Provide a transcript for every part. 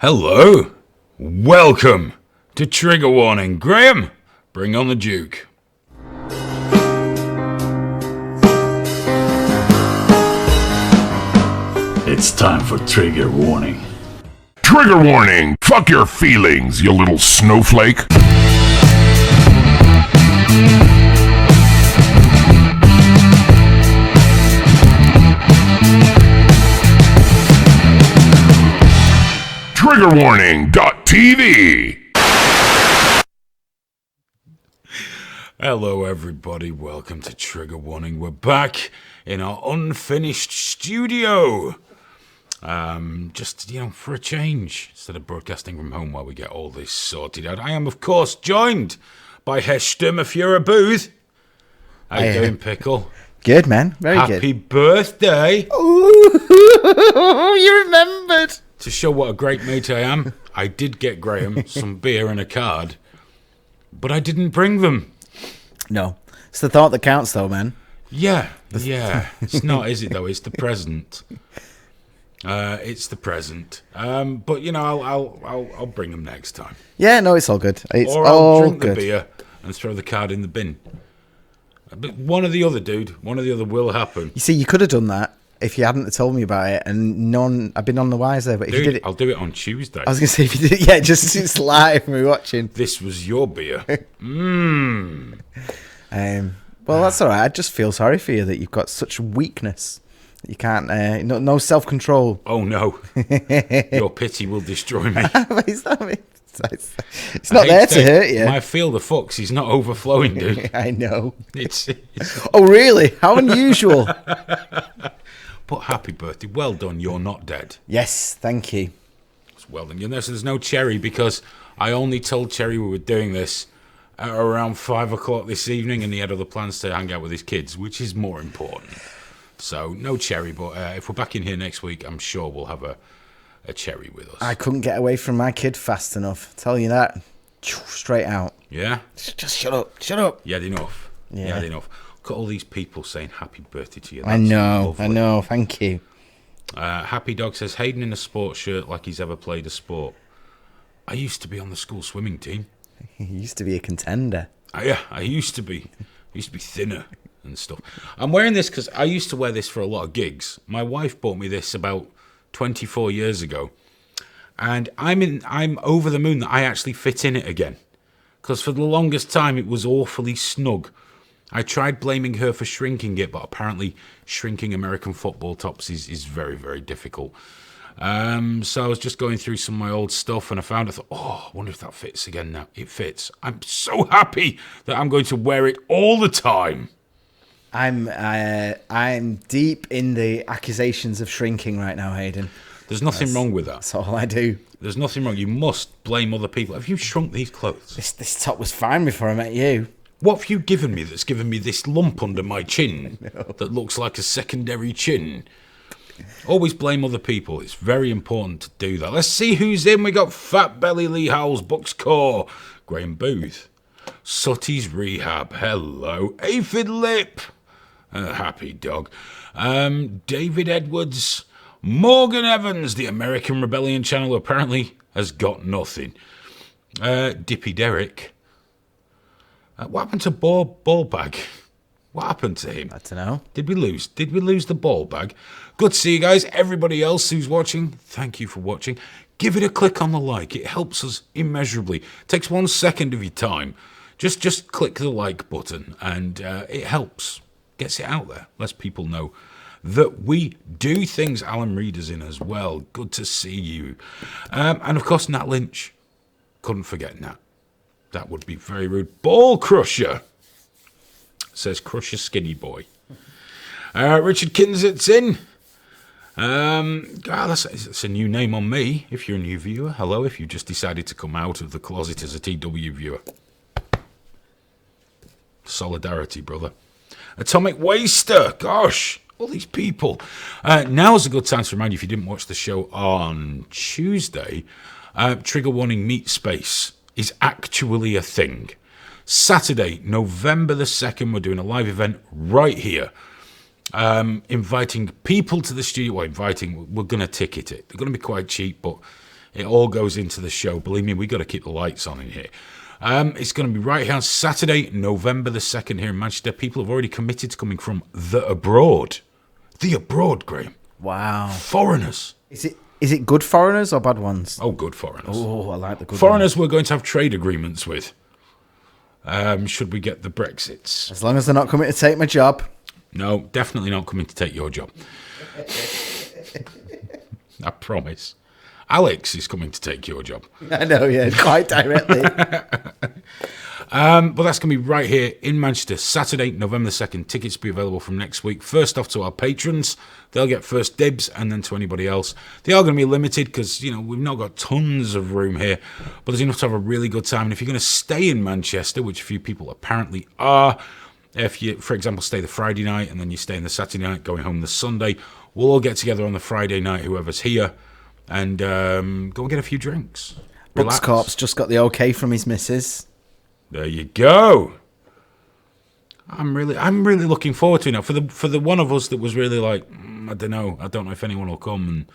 Hello, welcome to Trigger Warning. Graham, bring on the Duke. It's time for Trigger Warning. Trigger warning! Fuck your feelings, you little snowflake! Triggerwarning.tv. Hello, everybody. Welcome to Trigger Warning. We're back in our unfinished studio. Just, for a change, instead of broadcasting from home while we get all this sorted out. I am, of course, joined by Hester Mafura Booth. How you doing, Pickle? Good, man. Very good. Happy birthday. Ooh, you remembered. To show what a great mate I am, I did get Graham some beer and a card, but I didn't bring them. No. It's the thought that counts, though, man. Yeah. It's not, is it, though? It's the present. It's the present. But, I'll bring them next time. Yeah, no, it's all good. It's or I'll all drink good. the beer and throw the card in the bin. But one or the other, dude. One or the other will happen. You see, you could have done that if you hadn't told me about it, and I've been on the wise there. But if Dude, you did it, I'll do it on Tuesday. I was going to say, if you did it, yeah, just it's live and we're watching. This was your beer. Well, that's all right. I just feel sorry for you that you've got such weakness. You can't, no self-control. Oh, no. Your pity will destroy me. It's not there to hurt you. My field of fucks is not overflowing, dude. I know. It's Oh, really? How unusual. But happy birthday. Well done. You're not dead. Yes, thank you. It's well done. So there's no Cherry because I only told Cherry we were doing this at around 5 o'clock this evening, and he had other plans to hang out with his kids, which is more important. So no Cherry, but if we're back in here next week, I'm sure we'll have a Cherry with us. I couldn't get away from my kid fast enough. Tell you that. Straight out. Yeah? Just shut up. Shut up. You had enough. Yeah. You had enough. Look at all these people saying happy birthday to you. I know. Thank you. Happy Dog says, Hayden in a sports shirt like he's ever played a sport. I used to be on the school swimming team. He used to be a contender. Yeah, I used to be. I used to be thinner and stuff. I'm wearing this because I used to wear this for a lot of gigs. My wife bought me this about 24 years ago. And I'm over the moon that I actually fit in it again. Because for the longest time it was awfully snug. I tried blaming her for shrinking it, but apparently shrinking American football tops is very, very difficult. So I was just going through some of my old stuff and I thought, I wonder if that fits again now. It fits. I'm so happy that I'm going to wear it all the time. I'm deep in the accusations of shrinking right now, Hayden. There's nothing wrong with that. That's all I do. There's nothing wrong. You must blame other people. Have you shrunk these clothes? This top was fine before I met you. What have you given me that's given me this lump under my chin that looks like a secondary chin? Always blame other people. It's very important to do that. Let's see who's in. We got Fat Belly Lee Howells, Bucks Core, Graham Booth, Sutty's Rehab, hello, Aphid Lip, Happy Dog, David Edwards, Morgan Evans, the American Rebellion channel, who apparently has got nothing, Dippy Derrick. What happened to Ball Bag? What happened to him? I don't know. Did we lose? Did we lose the ball bag? Good to see you guys. Everybody else who's watching, thank you for watching. Give it a click on the like. It helps us immeasurably. It takes 1 second of your time. Just click the like button and it helps. Gets it out there. Lets people know that we do things. Alan Reeder's in as well. Good to see you. And of course, Nat Lynch. Couldn't forget Nat. That would be very rude. Ball Crusher. Says Crusher Skinny Boy. Richard Kinzit's in. That's a new name on me. If you're a new viewer, hello. If you just decided to come out of the closet as a TW viewer. Solidarity, brother. Atomic Waster. Gosh, all these people. Now's a good time to remind you, if you didn't watch the show on Tuesday, Trigger Warning Meet Space is actually a thing. Saturday, November the 2nd, we're doing a live event right here. Inviting people to the studio. We're going to ticket it. They're going to be quite cheap, but It all goes into the show. Believe me, we got to keep the lights on in here. It's going to be right here on Saturday, November the 2nd here in Manchester. People have already committed to coming from the abroad. The abroad, Graham. Wow. Foreigners. Is it good foreigners or bad ones? Oh, good foreigners. Oh, I like the good Foreigners we're going to have trade agreements with. Should we get the Brexits? As long as they're not coming to take my job. No, definitely not coming to take your job. I promise. Alex is coming to take your job. I know, yeah, quite directly. But that's going to be right here in Manchester, Saturday, November the 2nd. Tickets will be available from next week. First off to our patrons. They'll get first dibs, and then to anybody else. They are going to be limited because, we've not got tons of room here, but there's enough to have a really good time. And if you're going to stay in Manchester, which a few people apparently are, if you, for example, stay the Friday night and then you stay in the Saturday night, going home the Sunday, we'll all get together on the Friday night, whoever's here, and go and get a few drinks. Bucks Corp's just got the okay from his missus. There you go. I'm really looking forward to it now. For the one of us that was really like, I don't know if anyone will come,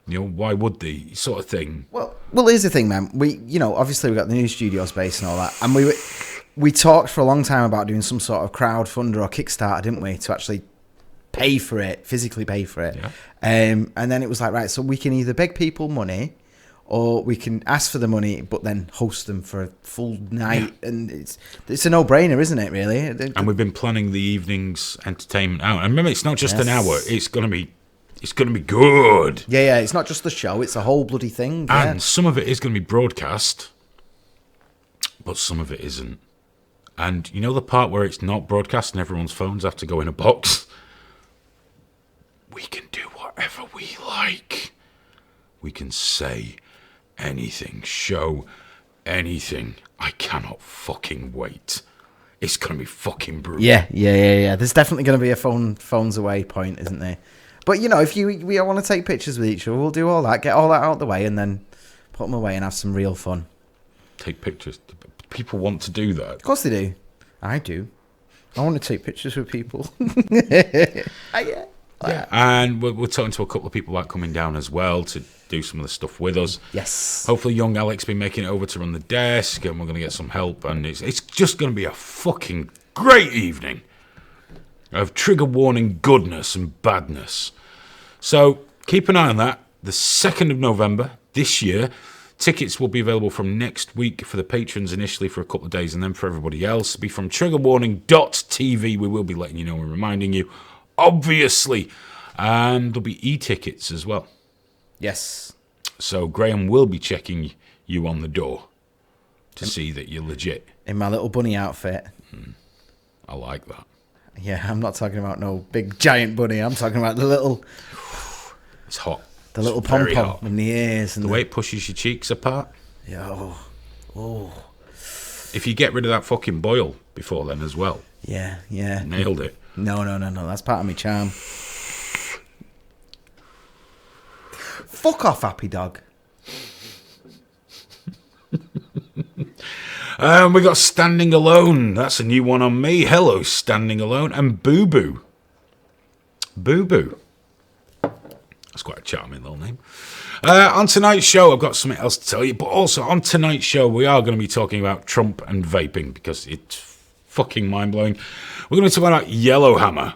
and why would they, sort of thing. Well, here's the thing, man. We, obviously we got the new studio space and all that, and we talked for a long time about doing some sort of crowdfunder or Kickstarter, didn't we, to actually pay for it, physically pay for it. Yeah. And then it was like, right, so we can either beg people money, or we can ask for the money, but then host them for a full night, and it's a no-brainer, isn't it? Really. And we've been planning the evening's entertainment out. And remember, it's not just an hour; it's gonna be good. Yeah. It's not just the show; it's a whole bloody thing. And some of it is going to be broadcast, but some of it isn't. And the part where it's not broadcast and everyone's phones have to go in a box. We can do whatever we like. We can say anything, show anything. I cannot fucking wait. It's going to be fucking brutal. Yeah. There's definitely going to be a phones away point, isn't there? But, if we want to take pictures with each other, we'll do all that, get all that out of the way, and then put them away and have some real fun. Take pictures. People want to do that. Of course they do. I do. I want to take pictures with people. Yeah. Yeah, and we're talking to a couple of people about coming down as well to do some of the stuff with us. Yes. Hopefully young Alex will be making it over to run the desk, and we're going to get some help, and it's just going to be a fucking great evening of trigger warning goodness and badness. So keep an eye on that. The 2nd of November this year. Tickets will be available from next week for the patrons initially for a couple of days, and then for everybody else. It'll be from triggerwarning.tv. We will be letting you know and reminding you, obviously. And there'll be e-tickets as well. Yes. So Graham will be checking you on the door to see that you're legit. In my little bunny outfit. I like that. Yeah, I'm not talking about no big giant bunny. I'm talking about the little... It's hot. The little It's very pom-pom hot. in the ears. And The way it pushes your cheeks apart. Yeah, oh. If you get rid of that fucking boil before then as well. Yeah. Nailed it. No. That's part of my charm. Fuck off, happy dog. We got Standing Alone. That's a new one on me. Hello, Standing Alone. And Boo Boo. Boo Boo. That's quite a charming little name. On tonight's show, I've got something else to tell you. But also, on tonight's show, we are going to be talking about Trump and vaping because it's fucking mind-blowing. We're going to be talking about Yellowhammer.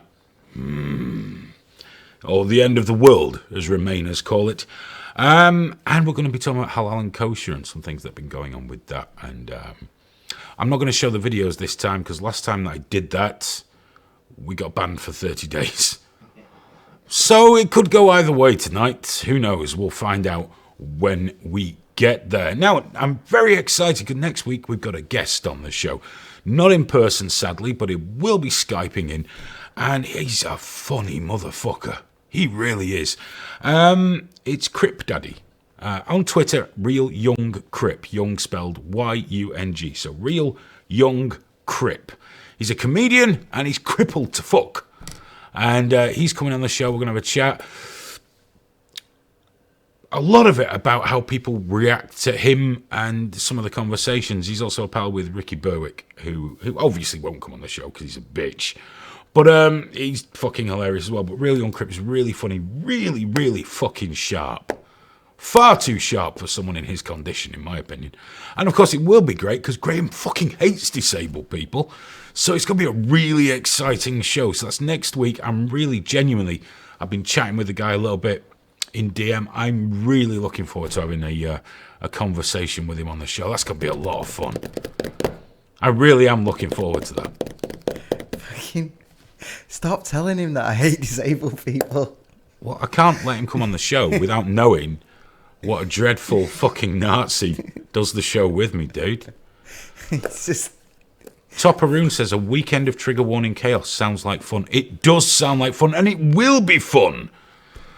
Or the end of the world, as Remainers call it. And we're going to be talking about halal and kosher and some things that have been going on with that. And I'm not going to show the videos this time because last time that I did that, we got banned for 30 days. So it could go either way tonight. Who knows? We'll find out when we get there. Now, I'm very excited because next week we've got a guest on the show. Not in person, sadly, but he will be Skyping in. And he's a funny motherfucker. He really is. It's Crip Daddy. On Twitter, Real Young Crip. Young spelled Y-U-N-G. So Real Young Crip. He's a comedian and he's crippled to fuck. And he's coming on the show. We're going to have a chat. A lot of it about how people react to him and some of the conversations. He's also a pal with Ricky Berwick, who obviously won't come on the show because he's a bitch. But he's fucking hilarious as well. But Really Young Crip is really funny. Really, really fucking sharp. Far too sharp for someone in his condition, in my opinion. And of course, it will be great because Graham fucking hates disabled people. So it's going to be a really exciting show. So that's next week. I'm really genuinely, I've been chatting with the guy a little bit in DM. I'm really looking forward to having a conversation with him on the show. That's going to be a lot of fun. I really am looking forward to that. Fucking stop telling him that I hate disabled people. Well, I can't let him come on the show without knowing what a dreadful fucking Nazi does the show with me, dude. It's just... Topperoon says a weekend of trigger warning chaos sounds like fun. It does sound like fun, and it will be fun.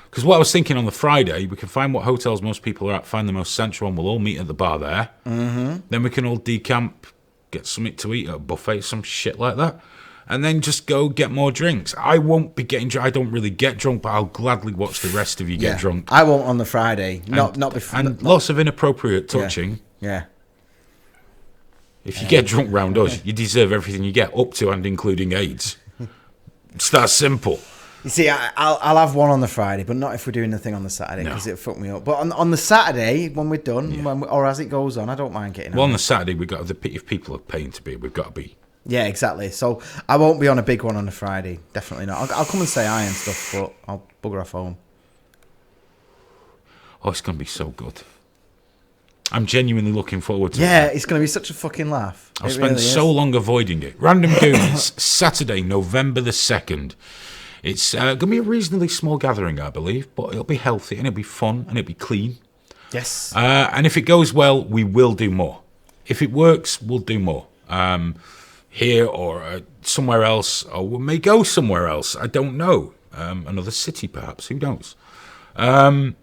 Because what I was thinking on the Friday, we can find what hotels most people are at, find the most central one, we'll all meet at the bar there. Mm-hmm. Then we can all decamp, get something to eat at a buffet, some shit like that. And then just go get more drinks. I won't be getting drunk. I don't really get drunk, but I'll gladly watch the rest of you get drunk. I won't on the Friday. Not before. And lots of inappropriate touching. Yeah. If you get drunk round us, you deserve everything you get, up to and including AIDS. It's that simple. You see, I'll have one on the Friday, but not if we're doing the thing on the Saturday, because it'll fuck me up. But on the Saturday, when we're done, or as it goes on, I don't mind getting out. Well, on the Saturday, if people are paying to be, we've got to be. Yeah, exactly. So I won't be on a big one on the Friday. Definitely not. I'll come and say hi and stuff, but I'll bugger off home. Oh, it's going to be so good. I'm genuinely looking forward to it. Yeah, it's going to be such a fucking laugh. I've spent so long avoiding it. Random Goons, Saturday, November the 2nd. It's going to be a reasonably small gathering, I believe, but it'll be healthy and it'll be fun and it'll be clean. Yes. And if it goes well, we will do more. If it works, we'll do more. Here or somewhere else, or we may go somewhere else. I don't know. Another city, perhaps. Who knows? But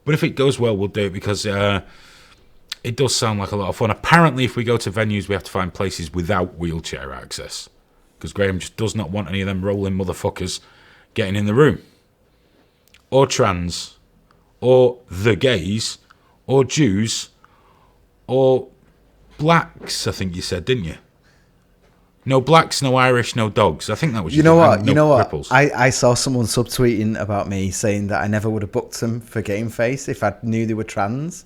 if it goes well, we'll do it because it does sound like a lot of fun. Apparently, if we go to venues, we have to find places without wheelchair access because Graham just does not want any of them rolling motherfuckers getting in the room. Or trans, or the gays, or Jews, or blacks, I think you said, didn't you? No blacks, no Irish, no dogs. I think that was You know what? No you know what? cripples. I saw someone subtweeting about me saying that I never would have booked them for Game Face if I knew they were trans.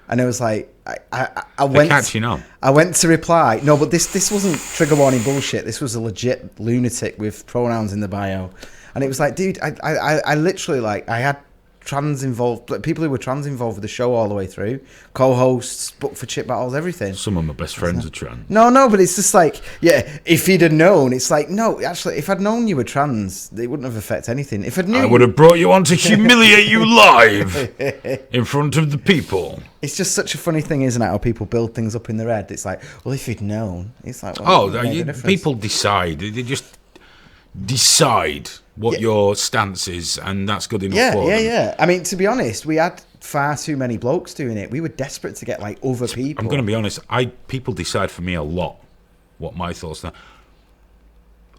And it was like, I went... catching on. I went to reply. No, but this wasn't trigger warning bullshit. This was a legit lunatic with pronouns in the bio. And it was like, dude, I literally, like, I had trans involved, people who were trans involved with the show all the way through, co-hosts, booked for chip battles, everything. Some of my best friends are trans. No, but it's just like, yeah, if he'd have known, it's like, no, actually, if I'd known you were trans, it wouldn't have affected anything. If I'd knew, I would have brought you on to humiliate you live in front of the people. It's just such a funny thing, isn't it? How people build things up in their head. It's like, well, if he'd known, it's like, well, People decide. They just decide what your stance is, and that's good enough for them. Yeah. I mean, to be honest, we had far too many blokes doing it. We were desperate to get like other people. I'm going to be honest. People decide for me a lot what my thoughts are.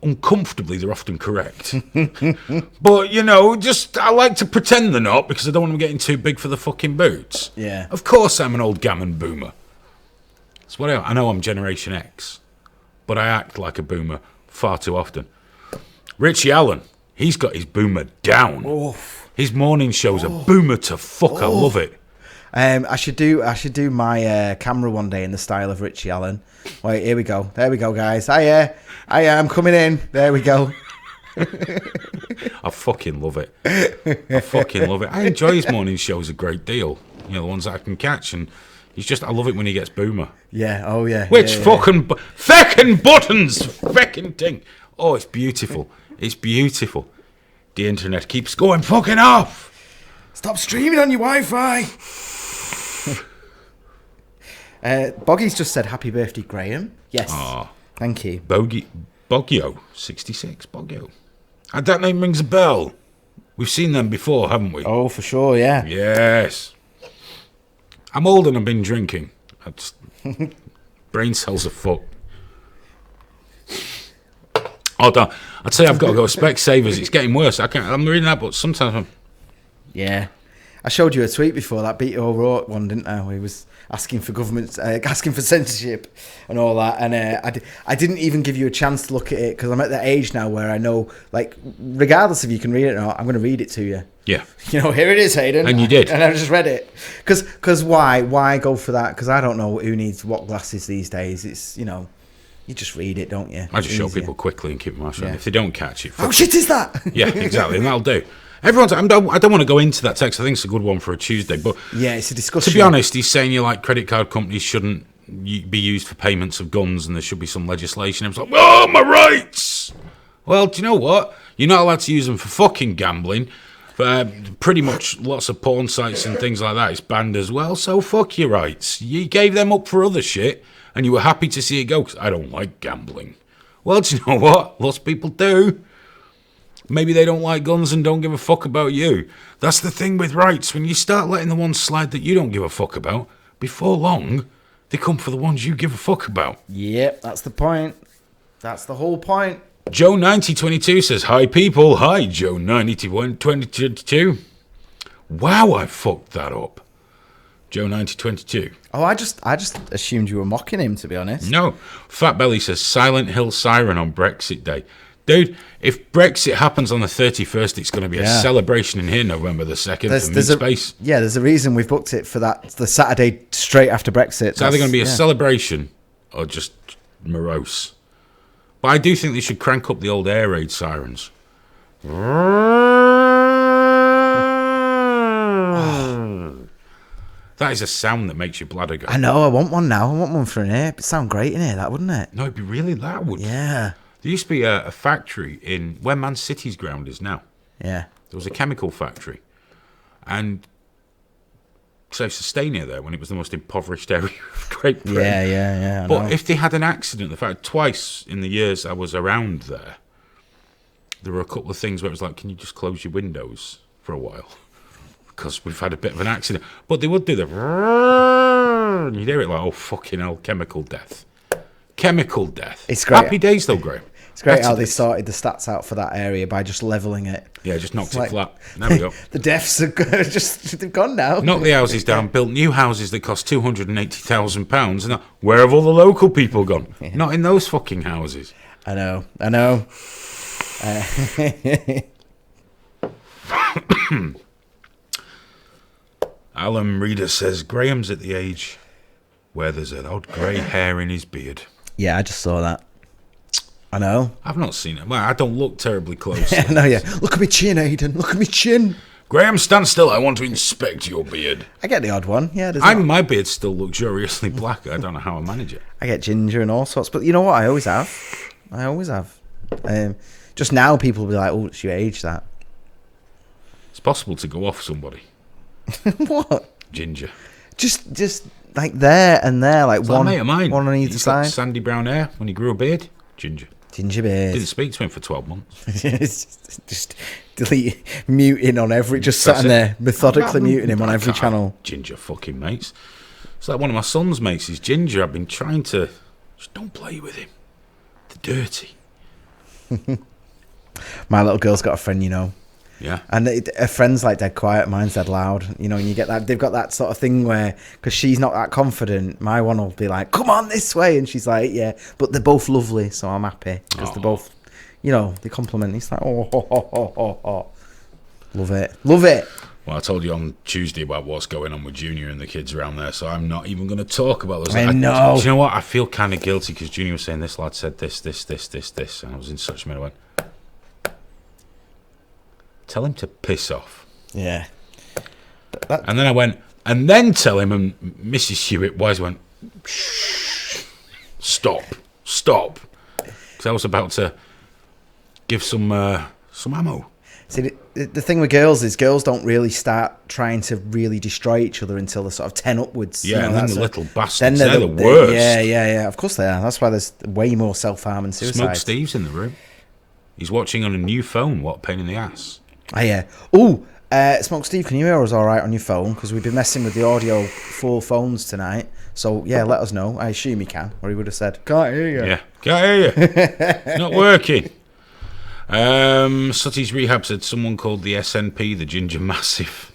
Uncomfortably, they're often correct. But, I like to pretend they're not because I don't want them getting too big for the fucking boots. Yeah. Of course I'm an old gammon boomer. That's what I know I'm Generation X, but I act like a boomer far too often. Richie Allen, he's got his boomer down. Oof. His morning show's a boomer to fuck. I love it. I should do my camera one day in the style of Richie Allen. Wait, here we go. There we go, guys. I'm coming in. There we go. I fucking love it. I enjoy his morning shows a great deal. The ones that I can catch, and I love it when he gets boomer. Yeah. Oh yeah. Which fucking buttons, feckin' thing. Oh, it's beautiful. It's beautiful. The internet keeps going fucking off. Stop streaming on your Wi-Fi. Boggy's just said happy birthday, Graham. Yes. Oh, thank you. Boggio, 66, Boggio. That name rings a bell. We've seen them before, haven't we? Oh, for sure, yeah. Yes. I'm old and I've been drinking. Brain cells are fucked. Hold on. I'd say I've got to go. Specsavers. It's getting worse. I'm reading that, but sometimes Yeah. I showed you a tweet before that Beto O'Rourke one, didn't I? Where he was asking for government, asking for censorship and all that. And I didn't even give you a chance to look at it because I'm at the age now where I know, like, regardless if you can read it or not, I'm going to read it to you. Yeah. You know, here it is, Hayden. And you did. And I just read it. Because why go for that? Because I don't know who needs what glasses these days. It's, you know, you just read it, don't you? I just show Easier. people quickly and keep my mouth shut. Yeah. If they don't catch it, Oh, shit is that? yeah, exactly, and that'll do. I don't want to go into that text. I think it's a good one for a Tuesday. But Yeah, it's a discussion. to be honest, he's saying credit card companies shouldn't be used for payments of guns, and there should be some legislation. It's like, oh, my rights. Well, do you know what? You're not allowed to use them for fucking gambling. Pretty much lots of porn sites and things like that is banned as well. So fuck your rights. You gave them up for other shit, and you were happy to see it go because I don't like gambling. Well, do you know what? Lots of people do. Maybe they don't like guns and don't give a fuck about you. That's the thing with rights. When you start letting the ones slide that you don't give a fuck about, before long, they come for the ones you give a fuck about. Yep, that's the point. That's the whole point. Joe9022 says, hi people. Hi, Joe9022. Wow, I fucked that up. Joe9022. Oh, I just assumed you were mocking him, to be honest. No. Fat Belly says, Silent Hill Siren on Brexit Day. Dude, if Brexit happens on the 31st, it's going to be a celebration in here November the 2nd for Midspace. There's a reason we've booked it for the Saturday straight after Brexit. It's either going to be a celebration or just morose. But I do think they should crank up the old air raid sirens. That is a sound that makes your bladder go. I know, I want one now. I want one for an air. It'd sound great in here, that, wouldn't it? No, it'd be really loud. Yeah. There used to be a factory in where Man City's ground is now. Yeah. There was a chemical factory. And so I used to stay near there when it was the most impoverished area of Great Britain. Yeah. I But know. if they had an accident, the fact twice in the years I was around there were a couple of things where it was like, can you just close your windows for a while? Because we've had a bit of an accident. But they would do the... And you'd hear it like, oh, fucking hell, chemical death. Chemical death. It's great. Happy days, though, Graham. It's great Better how they days. sorted the stats out for that area by just levelling it. Yeah, just knocked It's it like- flat. There we go. The deaths are they've gone now. Knocked the houses down, built new houses that cost £280,000. And where have all the local people gone? Not in those fucking houses. I know. Alan Reader says, Graham's at the age where there's an odd grey hair in his beard. Yeah, I just saw that. I know. I've not seen it. Well, I don't look terribly close. I know, yeah. Look at me chin, Aidan. Look at me chin. Graham, stand still. I want to inspect your beard. I get the odd one. Yeah, My beard's still luxuriously black. I don't know how I manage it. I get ginger and all sorts. But you know what? I always have. Just now, people will be like, "Oh, it's your age." That. It's possible to go off somebody. What? Ginger. Just like there and there, like It's one, like a mate of mine. one on either He's got side. sandy brown hair. When he grew a beard, ginger. Ginger beard. Didn't speak to him for 12 months. just delete, muting on every, just That's sitting it. there methodically muting him on every God, channel. Ginger fucking mates. It's like one of my son's mates is ginger. I've been trying to... Just don't play with him. They're dirty. My little girl's got a friend, you know. Yeah. And her friend's like dead quiet, mine's dead loud, you know, and you get that, they've got that sort of thing where, because she's not that confident, my one will be like, come on this way, and she's like, yeah, but they're both lovely, so I'm happy, because they're both, you know, they compliment, it's like, oh. Love it. Well, I told you on Tuesday about what's going on with Junior and the kids around there, so I'm not even going to talk about those. I know. Do you know what? I feel kind of guilty because Junior was saying this lad said this, and I was in such a minute. I went, tell him to piss off. Yeah. And then I went, and then tell him, and Mrs. Hewitt Wise went, shh, stop. Because I was about to give some ammo. See, the thing with girls is girls don't really start trying to really destroy each other until they're sort of 10 upwards. Yeah, you know, and then that's the it. little bastards, Then they're the worst. Yeah. Of course they are. That's why there's way more self-harm and suicide. Smoke Steve's in the room. He's watching on a new phone. What a pain in the ass. Oh, yeah. Oh, Smoke Steve, can you hear us all right on your phone? Because we've been messing with the audio full phones tonight. So, yeah, let us know. I assume he can, or he would have said, can't hear you. Yeah, can't hear you. It's not working. Sutty's Rehab said someone called the SNP the Ginger Massive.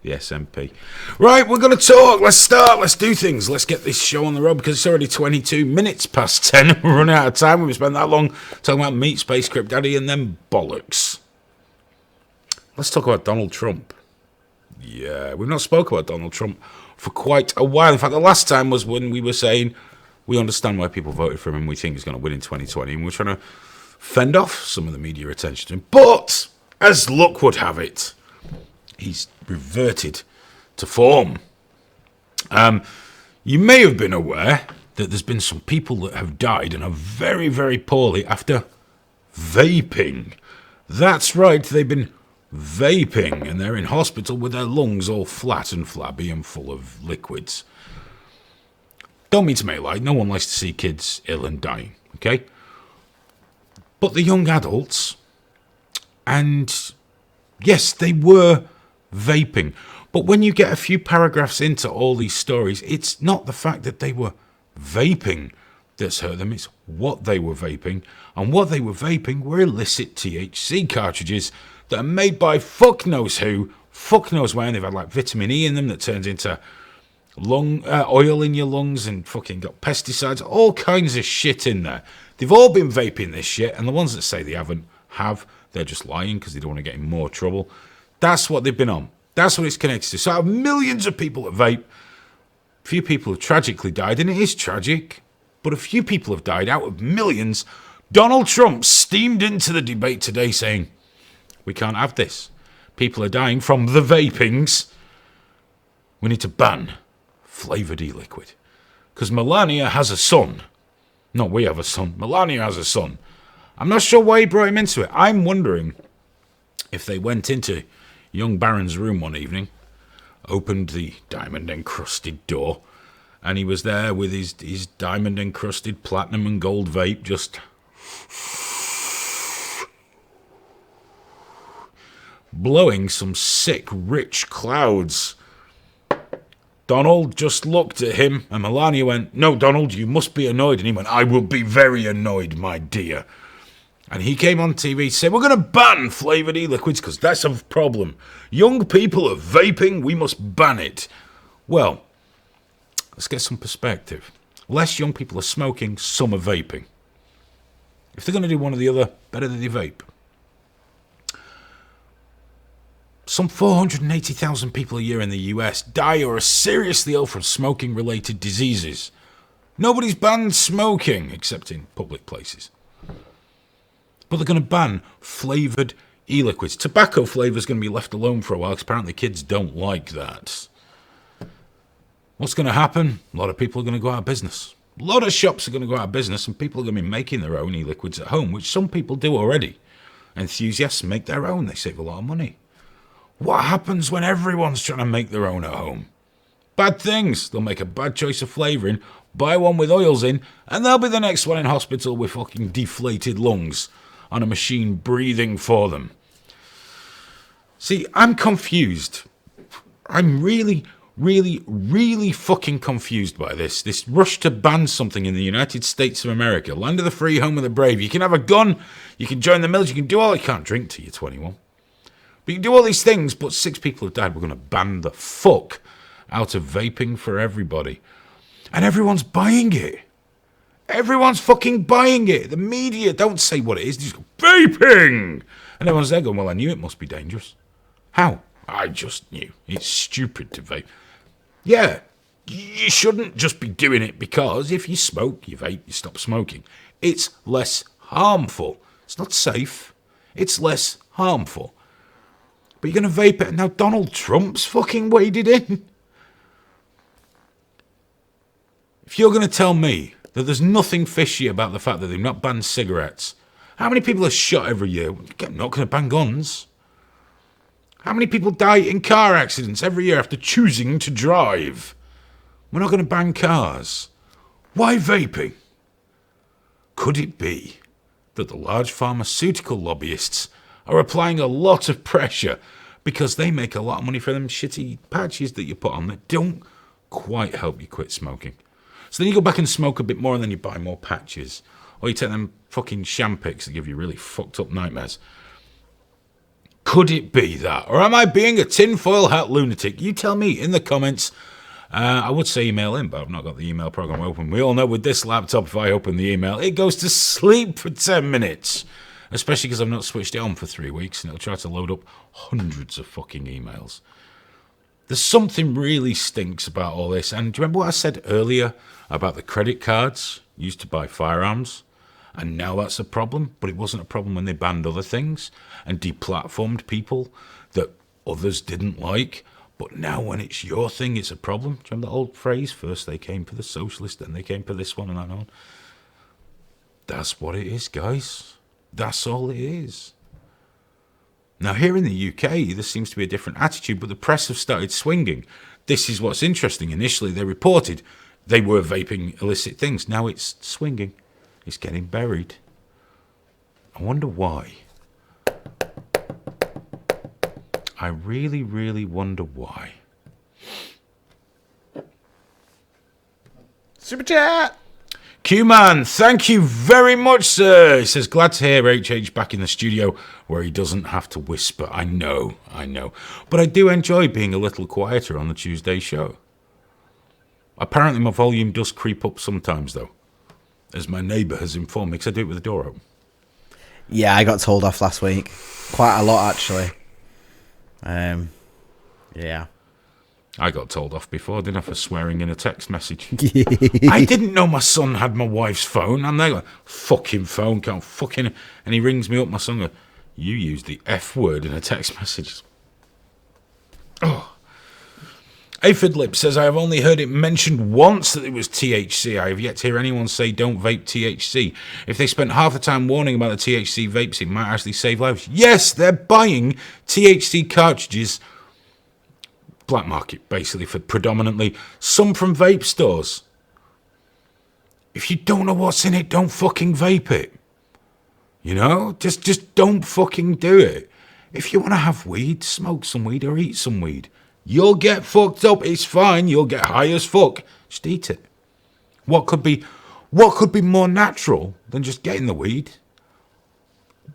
The SNP. Right, we're going to talk. Let's start. Let's do things. Let's get this show on the road because it's already 22 minutes past 10. We're running out of time. We've spent that long talking about meat, space, Crypt Daddy, and then bollocks. Let's talk about Donald Trump. Yeah, we've not spoken about Donald Trump for quite a while. In fact, the last time was when we were saying we understand why people voted for him and we think he's going to win in 2020. And we're trying to fend off some of the media attention to him. But, as luck would have it, he's reverted to form. You may have been aware that there's been some people that have died and are very, very poorly after vaping. That's right, they've been vaping and they're in hospital with their lungs all flat and flabby and full of liquids. Don't mean to make light, no one likes to see kids ill and dying, okay? But the young adults, and yes, they were vaping. But when you get a few paragraphs into all these stories, it's not the fact that they were vaping that's hurt them, it's what they were vaping. And what they were vaping were illicit THC cartridges that are made by fuck knows who, fuck knows where, and they've had like vitamin E in them that turns into oil in your lungs and fucking got pesticides, all kinds of shit in there. They've all been vaping this shit, and the ones that say they haven't they're just lying because they don't want to get in more trouble. That's what they've been on. That's what it's connected to. So out of millions of people that vape, few people have tragically died, and it is tragic, but a few people have died out of millions. Donald Trump steamed into the debate today saying, we can't have this. People are dying from the vapings. We need to ban flavoured e-liquid. Because Melania has a son. No, we have a son. Melania has a son. I'm not sure why he brought him into it. I'm wondering if they went into young Baron's room one evening, opened the diamond-encrusted door, and he was there with his diamond-encrusted platinum and gold vape, just blowing some sick, rich clouds. Donald just looked at him, and Melania went, "No, Donald, you must be annoyed." And he went, "I will be very annoyed, my dear." And he came on TV to say, we're going to ban flavoured e-liquids because that's a problem. Young people are vaping, we must ban it. Well, let's get some perspective. Less young people are smoking, some are vaping. If they're going to do one or the other, better that they vape. Some 480,000 people a year in the US die or are seriously ill from smoking-related diseases. Nobody's banned smoking, except in public places. But they're going to ban flavoured e-liquids. Tobacco flavour is going to be left alone for a while because apparently kids don't like that. What's going to happen? A lot of people are going to go out of business. A lot of shops are going to go out of business and people are going to be making their own e-liquids at home, which some people do already. Enthusiasts make their own. They save a lot of money. What happens when everyone's trying to make their own at home? Bad things. They'll make a bad choice of flavouring, buy one with oils in, and they'll be the next one in hospital with fucking deflated lungs on a machine breathing for them. See, I'm confused. I'm really fucking confused by this. This rush to ban something in the United States of America, land of the free, home of the brave. You can have a gun, you can join the military, you can do all. You can't drink till you're 21. But you can do all these things, but 6 people have died. We're going to ban the fuck out of vaping for everybody. And everyone's buying it. Everyone's fucking buying it. The media don't say what it is. They just go, vaping! And everyone's there going, well, I knew it must be dangerous. How? I just knew. It's stupid to vape. Yeah, you shouldn't just be doing it because if you smoke, you vape, you stop smoking. It's less harmful. It's not safe. It's less harmful. But you're going to vape it. Now Donald Trump's fucking waded in. If you're going to tell me that there's nothing fishy about the fact that they've not banned cigarettes, how many people are shot every year? You're not going to ban guns. How many people die in car accidents every year after choosing to drive? We're not going to ban cars. Why vaping? Could it be that the large pharmaceutical lobbyists are applying a lot of pressure because they make a lot of money for them shitty patches that you put on that don't quite help you quit smoking? So then you go back and smoke a bit more and then you buy more patches. Or you take them fucking Champix that give you really fucked up nightmares. Could it be that? Or am I being a tinfoil hat lunatic? You tell me in the comments. I would say email in, but I've not got the email program open. We all know with this laptop, if I open the email, it goes to sleep for 10 minutes. Especially because I've not switched it on for 3 weeks, and it'll try to load up hundreds of fucking emails. There's something really stinks about all this. And do you remember what I said earlier about the credit cards used to buy firearms? And now that's a problem, but it wasn't a problem when they banned other things and deplatformed people that others didn't like. But now when it's your thing, it's a problem. Do you remember the old phrase? First they came for the socialist, then they came for this one and that on. That's what it is, guys. That's all it is. Now here in the UK, there seems to be a different attitude, but the press have started swinging. This is what's interesting. Initially they reported they were vaping illicit things. Now it's swinging. It's getting buried. I wonder why. I really, really wonder why. Super chat. Q-Man, thank you very much, sir. He says, glad to hear HH back in the studio where he doesn't have to whisper. I know. But I do enjoy being a little quieter on the Tuesday show. Apparently my volume does creep up sometimes, though, as my neighbour has informed me, because I do it with the door open. Yeah, I got told off last week. Quite a lot, actually. Yeah. I got told off before, didn't I, for swearing in a text message. I didn't know my son had my wife's phone. And they go, fucking phone, can't fucking... And he rings me up, my son goes, you used the F word in a text message. Oh. Aphid Lip says, I have only heard it mentioned once that it was THC. I have yet to hear anyone say don't vape THC. If they spent half the time warning about the THC vapes, it might actually save lives. Yes, they're buying THC cartridges, black market, basically, for predominantly, some from vape stores. If you don't know what's in it, don't fucking vape it. You know? Just don't fucking do it. If you want to have weed, smoke some weed or eat some weed. You'll get fucked up. It's fine. You'll get high as fuck. Just eat it. What could be more natural than just getting the weed,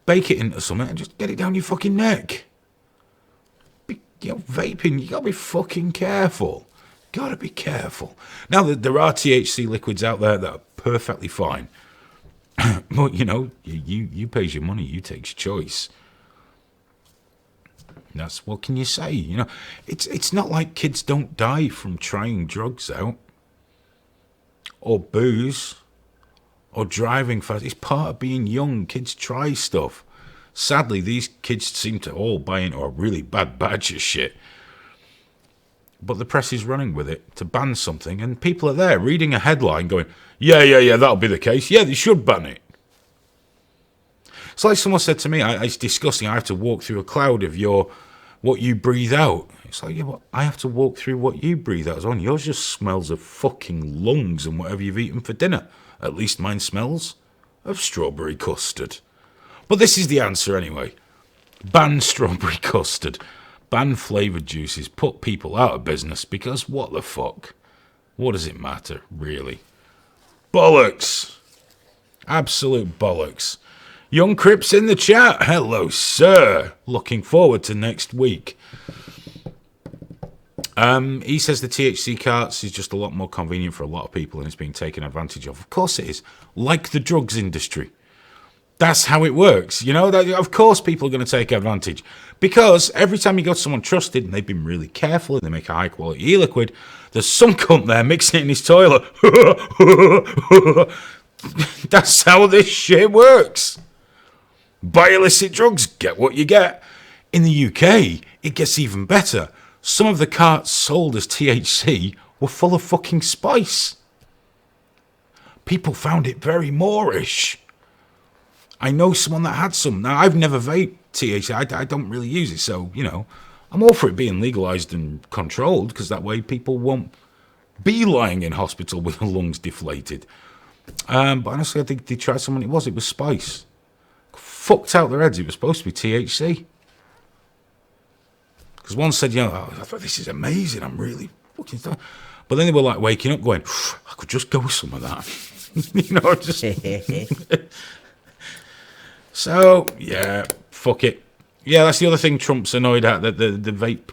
bake it into something, and just get it down your fucking neck? Vaping, you gotta be fucking careful. Gotta be careful. Now, there are THC liquids out there that are perfectly fine. But, you pays your money, you takes your choice. That's what can you say? It's not like kids don't die from trying drugs out, or booze, or driving fast. It's part of being young. Kids try stuff. Sadly, these kids seem to all buy into a really bad batch of shit. But the press is running with it to ban something, and people are there reading a headline going, yeah, that'll be the case. Yeah, they should ban it. It's like someone said to me, it's disgusting, I have to walk through a cloud of what you breathe out. It's like, yeah, but I have to walk through what you breathe out as well. Yours just smells of fucking lungs and whatever you've eaten for dinner. At least mine smells of strawberry custard. But this is the answer anyway. Ban strawberry custard. Ban flavoured juices. Put people out of business, because what the fuck? What does it matter, really? Bollocks. Absolute bollocks. Young Crips in the chat. Hello, sir. Looking forward to next week. He says the THC carts is just a lot more convenient for a lot of people and it's being taken advantage of. Of course it is. Like the drugs industry. That's how it works. Of course people are going to take advantage. Because every time you go to someone trusted and they've been really careful and they make a high quality e-liquid, there's some cunt there mixing it in his toilet. That's how this shit works. Buy illicit drugs, get what you get. In the UK, it gets even better. Some of the carts sold as THC were full of fucking spice. People found it very Moorish. I know someone that had some. Now, I've never vaped THC. I don't really use it, so, I'm all for it being legalised and controlled, because that way people won't be lying in hospital with their lungs deflated. But honestly, I think they tried someone. It was spice. Fucked out their heads. It was supposed to be THC. Because one said, I thought this is amazing. I'm really fucking... But then they were like waking up going, I could just go with some of that. just... So, yeah, fuck it. Yeah, that's the other thing Trump's annoyed at, that the vape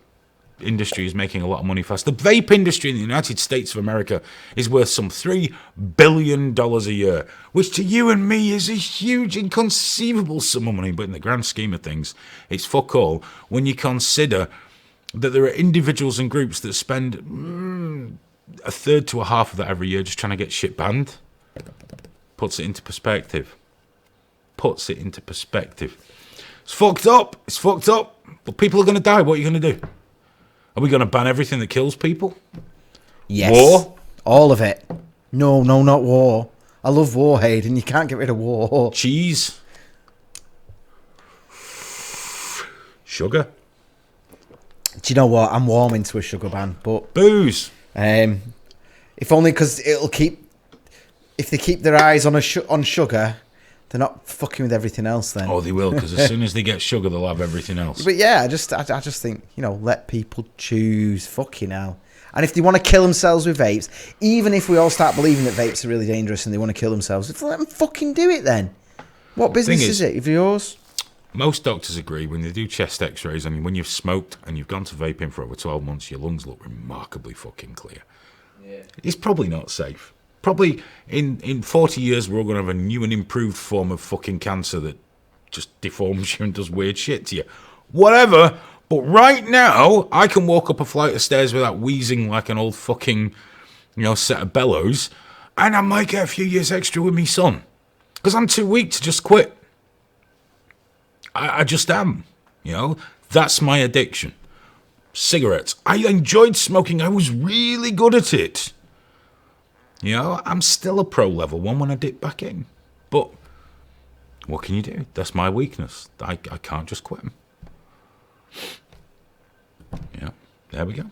industry is making a lot of money fast. The vape industry in the United States of America is worth some $3 billion a year, which to you and me is a huge, inconceivable sum of money, but in the grand scheme of things, it's fuck all when you consider that there are individuals and groups that spend a third to a half of that every year just trying to get shit banned. Puts it into perspective. It's fucked up. But people are going to die. What are you going to do? Are we going to ban everything that kills people? Yes. War? All of it. No, not war. I love war, Hayden. You can't get rid of war. Cheese? Sugar? Do you know what? I'm warming to a sugar ban, but Booze? if only because it'll keep. If they keep their eyes on on sugar, they're not fucking with everything else. Then. Oh, they will, because as soon as they get sugar, they'll have everything else. But yeah, I just think, let people choose. Fucking hell. And if they want to kill themselves with vapes, even if we all start believing that vapes are really dangerous and they want to kill themselves, let them fucking do it then. What business is it? If yours? Most doctors agree when they do chest x-rays and when you've smoked and you've gone to vaping for over 12 months, your lungs look remarkably fucking clear. Yeah. It's probably not safe. Probably in 40 years, we're all going to have a new and improved form of fucking cancer that just deforms you and does weird shit to you. Whatever. But right now, I can walk up a flight of stairs without wheezing like an old fucking, set of bellows. And I might get a few years extra with me son. Because I'm too weak to just quit. I just am. That's my addiction. Cigarettes. I enjoyed smoking. I was really good at it. I'm still a pro level one when I dip back in. But what can you do? That's my weakness. I can't just quit them. Yeah, there we go.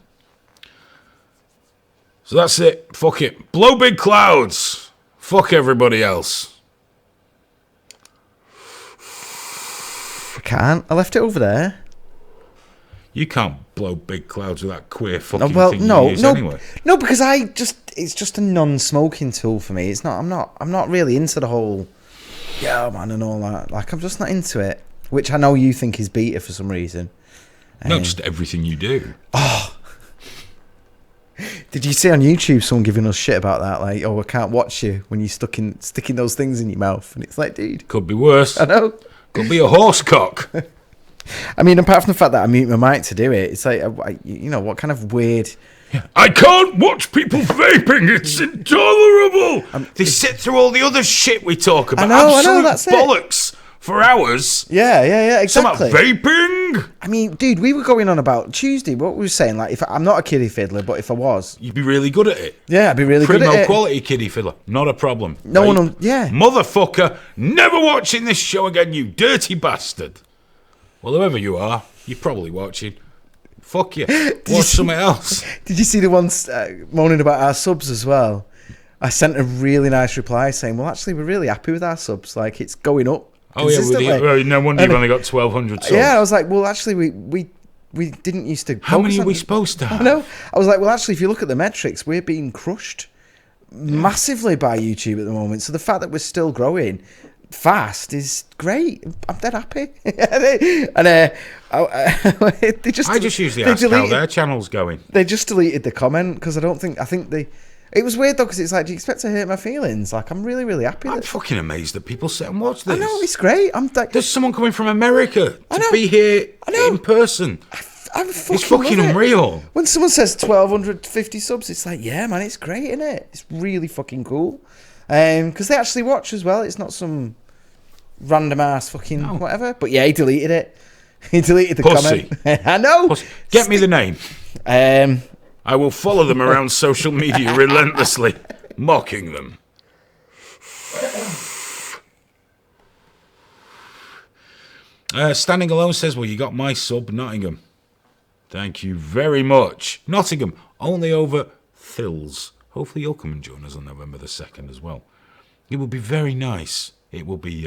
So that's it. Fuck it. Blow big clouds. Fuck everybody else. I can't. I left it over there. You can't blow big clouds with that queer fucking thing you use anyway. No, because it's just a non-smoking tool for me. It's not. I'm not really into the whole, man, and all that. Like, I'm just not into it. Which I know you think is beta for some reason. No, just everything you do. Oh. Did you see on YouTube someone giving us shit about that? Like, I can't watch you when you're sticking those things in your mouth. And it's like, dude. Could be worse. I know. Could be a horse cock. I mean, apart from the fact that I mute my mic to do it, it's like, what kind of weird... I can't watch people vaping. It's intolerable. They sit through all the other shit we talk about. I know, that's bollocks for hours. Yeah, exactly. Some vaping. I mean, dude, we were going on about Tuesday. What we were saying, like, I'm not a kiddie fiddler, but if I was, you'd be really good at it. Yeah, I'd be really good at it. Primo quality kiddie fiddler, not a problem. No one, yeah. Motherfucker, never watching this show again, you dirty bastard. Well, whoever you are, you're probably watching. Fuck you. Watch something else. Did you see the ones moaning about our subs as well? I sent a really nice reply saying, well, actually, we're really happy with our subs. Like, it's going up. Oh, yeah. No wonder you've only got 1,200 subs. Yeah, I was like, well, actually, we didn't used to... How many are we supposed to have? I know. I was like, well, actually, if you look at the metrics, we're being crushed massively by YouTube at the moment. So the fact that we're still growing fast is great. I'm dead happy. And they just... I just usually ask how their channel's going. They just deleted the comment because I think they... It was weird though, because it's like, do you expect to hurt my feelings? Like, I'm really, really happy. I'm fucking amazed that people sit and watch this. I know, it's great. There's someone coming from America to be here in person. It's fucking unreal. When someone says 1,250 subs, it's like, yeah, man, it's great, isn't it? It's really fucking cool. Because they actually watch as well. It's not some random ass fucking whatever. But yeah, he deleted it. He deleted the comment. I know. Pussy. Get me the name. I will follow them around social media relentlessly, mocking them. Standing Alone says, well, you got my sub, Nottingham. Thank you very much. Nottingham, only over Thills. Hopefully you'll come and join us on November the 2nd as well. It will be very nice. It will be...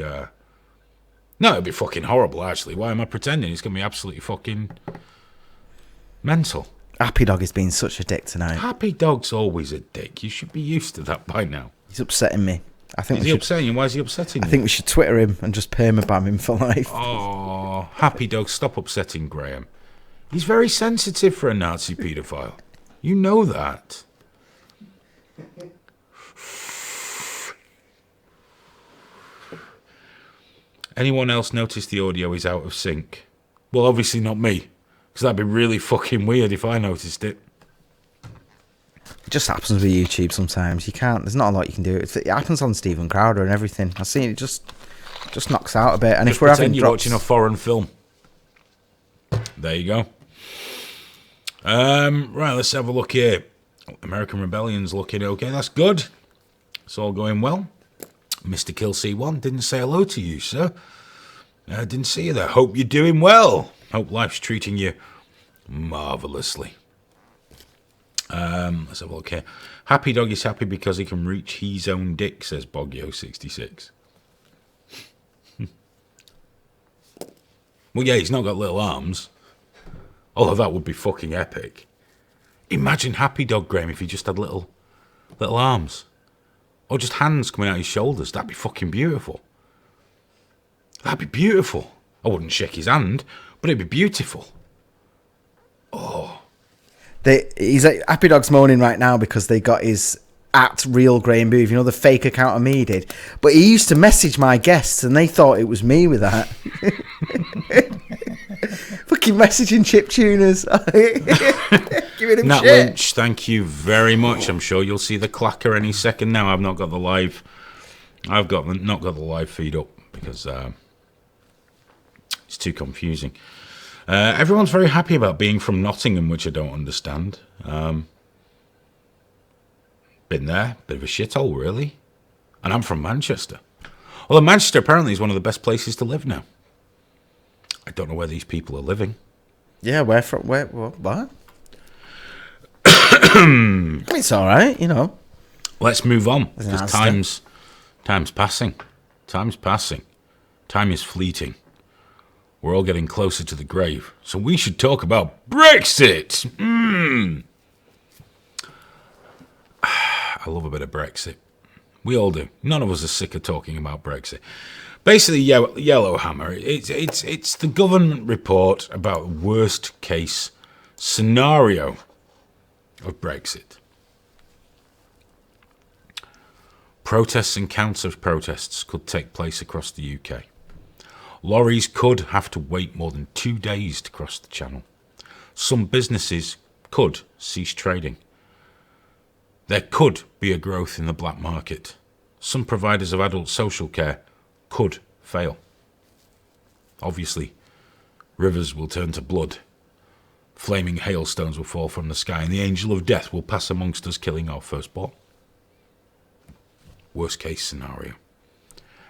No, it'll be fucking horrible, actually. Why am I pretending? It's going to be absolutely fucking mental. Happy Dog has been such a dick tonight. Happy Dog's always a dick. You should be used to that by now. He's upsetting me. I think Is he upsetting you? Why is he upsetting you? I think we should Twitter him and just permabam him for life. Oh, Happy Dog, stop upsetting Graham. He's very sensitive for a Nazi paedophile. You know that. Anyone else notice the audio is out of sync? Well, obviously not me, because that'd be really fucking weird if I noticed it. It just happens with YouTube sometimes. You can't. There's not a lot you can do. It happens on Stephen Crowder and everything. I've seen it just knocks out a bit. And Just if we're having you're drops, watching a foreign film. There you go. Right, let's have a look here. American Rebellion's looking okay. That's good. It's all going well. Mr. Kill C1 didn't say hello to you, sir. I didn't see you there. Hope you're doing well. Hope life's treating you marvelously. Let's have a look here. Happy Dog is happy because he can reach his own dick, says Boggio66. Well, yeah, he's not got little arms. Although that would be fucking epic. Imagine Happy Dog, Graham, if he just had little arms. Or just hands coming out his shoulders. That'd be fucking beautiful. That'd be beautiful. I wouldn't shake his hand, but it'd be beautiful. Oh. he's Happy Dog's moaning right now because they got his at Real Graham Booth, you know, the fake account of me did. But he used to message my guests and they thought it was me with that. Fucking messaging chip tuners. Giving him Nat shit. Lynch, thank you very much. I'm sure you'll see the clacker any second now. I've not got the live. Not got the live feed up because it's too confusing. Everyone's very happy about being from Nottingham, which I don't understand. Been there, bit of a shithole, really. And I'm from Manchester. Although Manchester apparently is one of the best places to live now. I don't know where these people are living. Yeah, where from? Where? What? It's all right, you know. Let's move on There's an because answer. time's passing. Time's passing. Time is fleeting. We're all getting closer to the grave, so we should talk about Brexit. I love a bit of Brexit. We all do. None of us are sick of talking about Brexit. Basically, Yellowhammer. It's the government report about worst case scenario of Brexit. Protests and counter-protests could take place across the UK. Lorries could have to wait more than 2 days to cross the channel. Some businesses could cease trading. There could be a growth in the black market. Some providers of adult social care could fail. Obviously, rivers will turn to blood. Flaming hailstones will fall from the sky, and the angel of death will pass amongst us, killing our firstborn. Worst case scenario.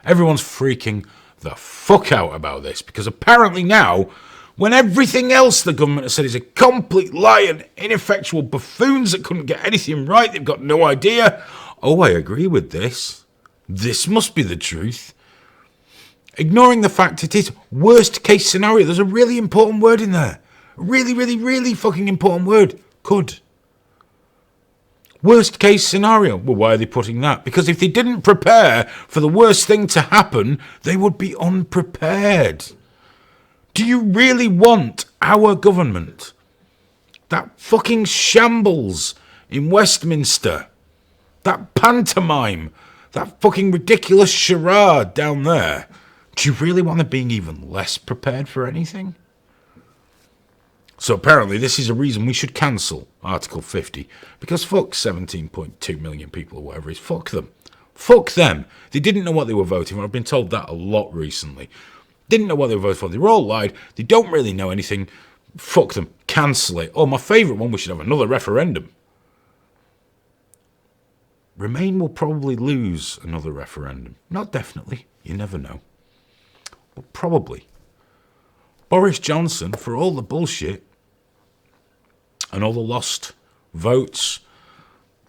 Everyone's freaking the fuck out about this, because apparently now, when everything else the government has said is a complete lie and ineffectual buffoons that couldn't get anything right, they've got no idea. Oh, I agree with this. This must be the truth. Ignoring the fact it is worst case scenario. There's a really important word in there. Really, really, really fucking important word. Could. Worst case scenario. Well, why are they putting that? Because if they didn't prepare for the worst thing to happen, they would be unprepared. Do you really want our government, that fucking shambles in Westminster, that pantomime, that fucking ridiculous charade down there, do you really want them being even less prepared for anything? So apparently this is a reason we should cancel Article 50, because fuck 17.2 million people or whatever it is. Fuck them. Fuck them. They didn't know what they were voting for. I've been told that a lot recently. Didn't know what they were voting for. They were all lied. They don't really know anything. Fuck them. Cancel it. Oh, my favourite one, we should have another referendum. Remain will probably lose another referendum. Not definitely. You never know. But probably. Boris Johnson, for all the bullshit and all the lost votes,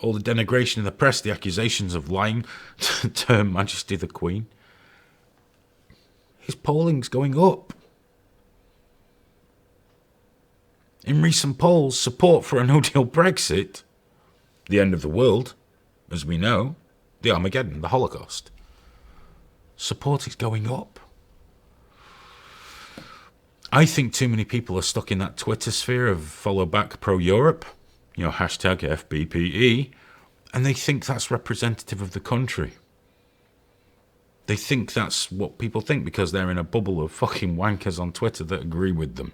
all the denigration in the press, the accusations of lying to Her Majesty the Queen, his polling's going up. In recent polls, support for a no-deal Brexit, the end of the world, as we know, the Armageddon, the Holocaust. Support is going up. I think too many people are stuck in that Twitter sphere of follow back pro-Europe, hashtag FBPE, and they think that's representative of the country. They think that's what people think because they're in a bubble of fucking wankers on Twitter that agree with them.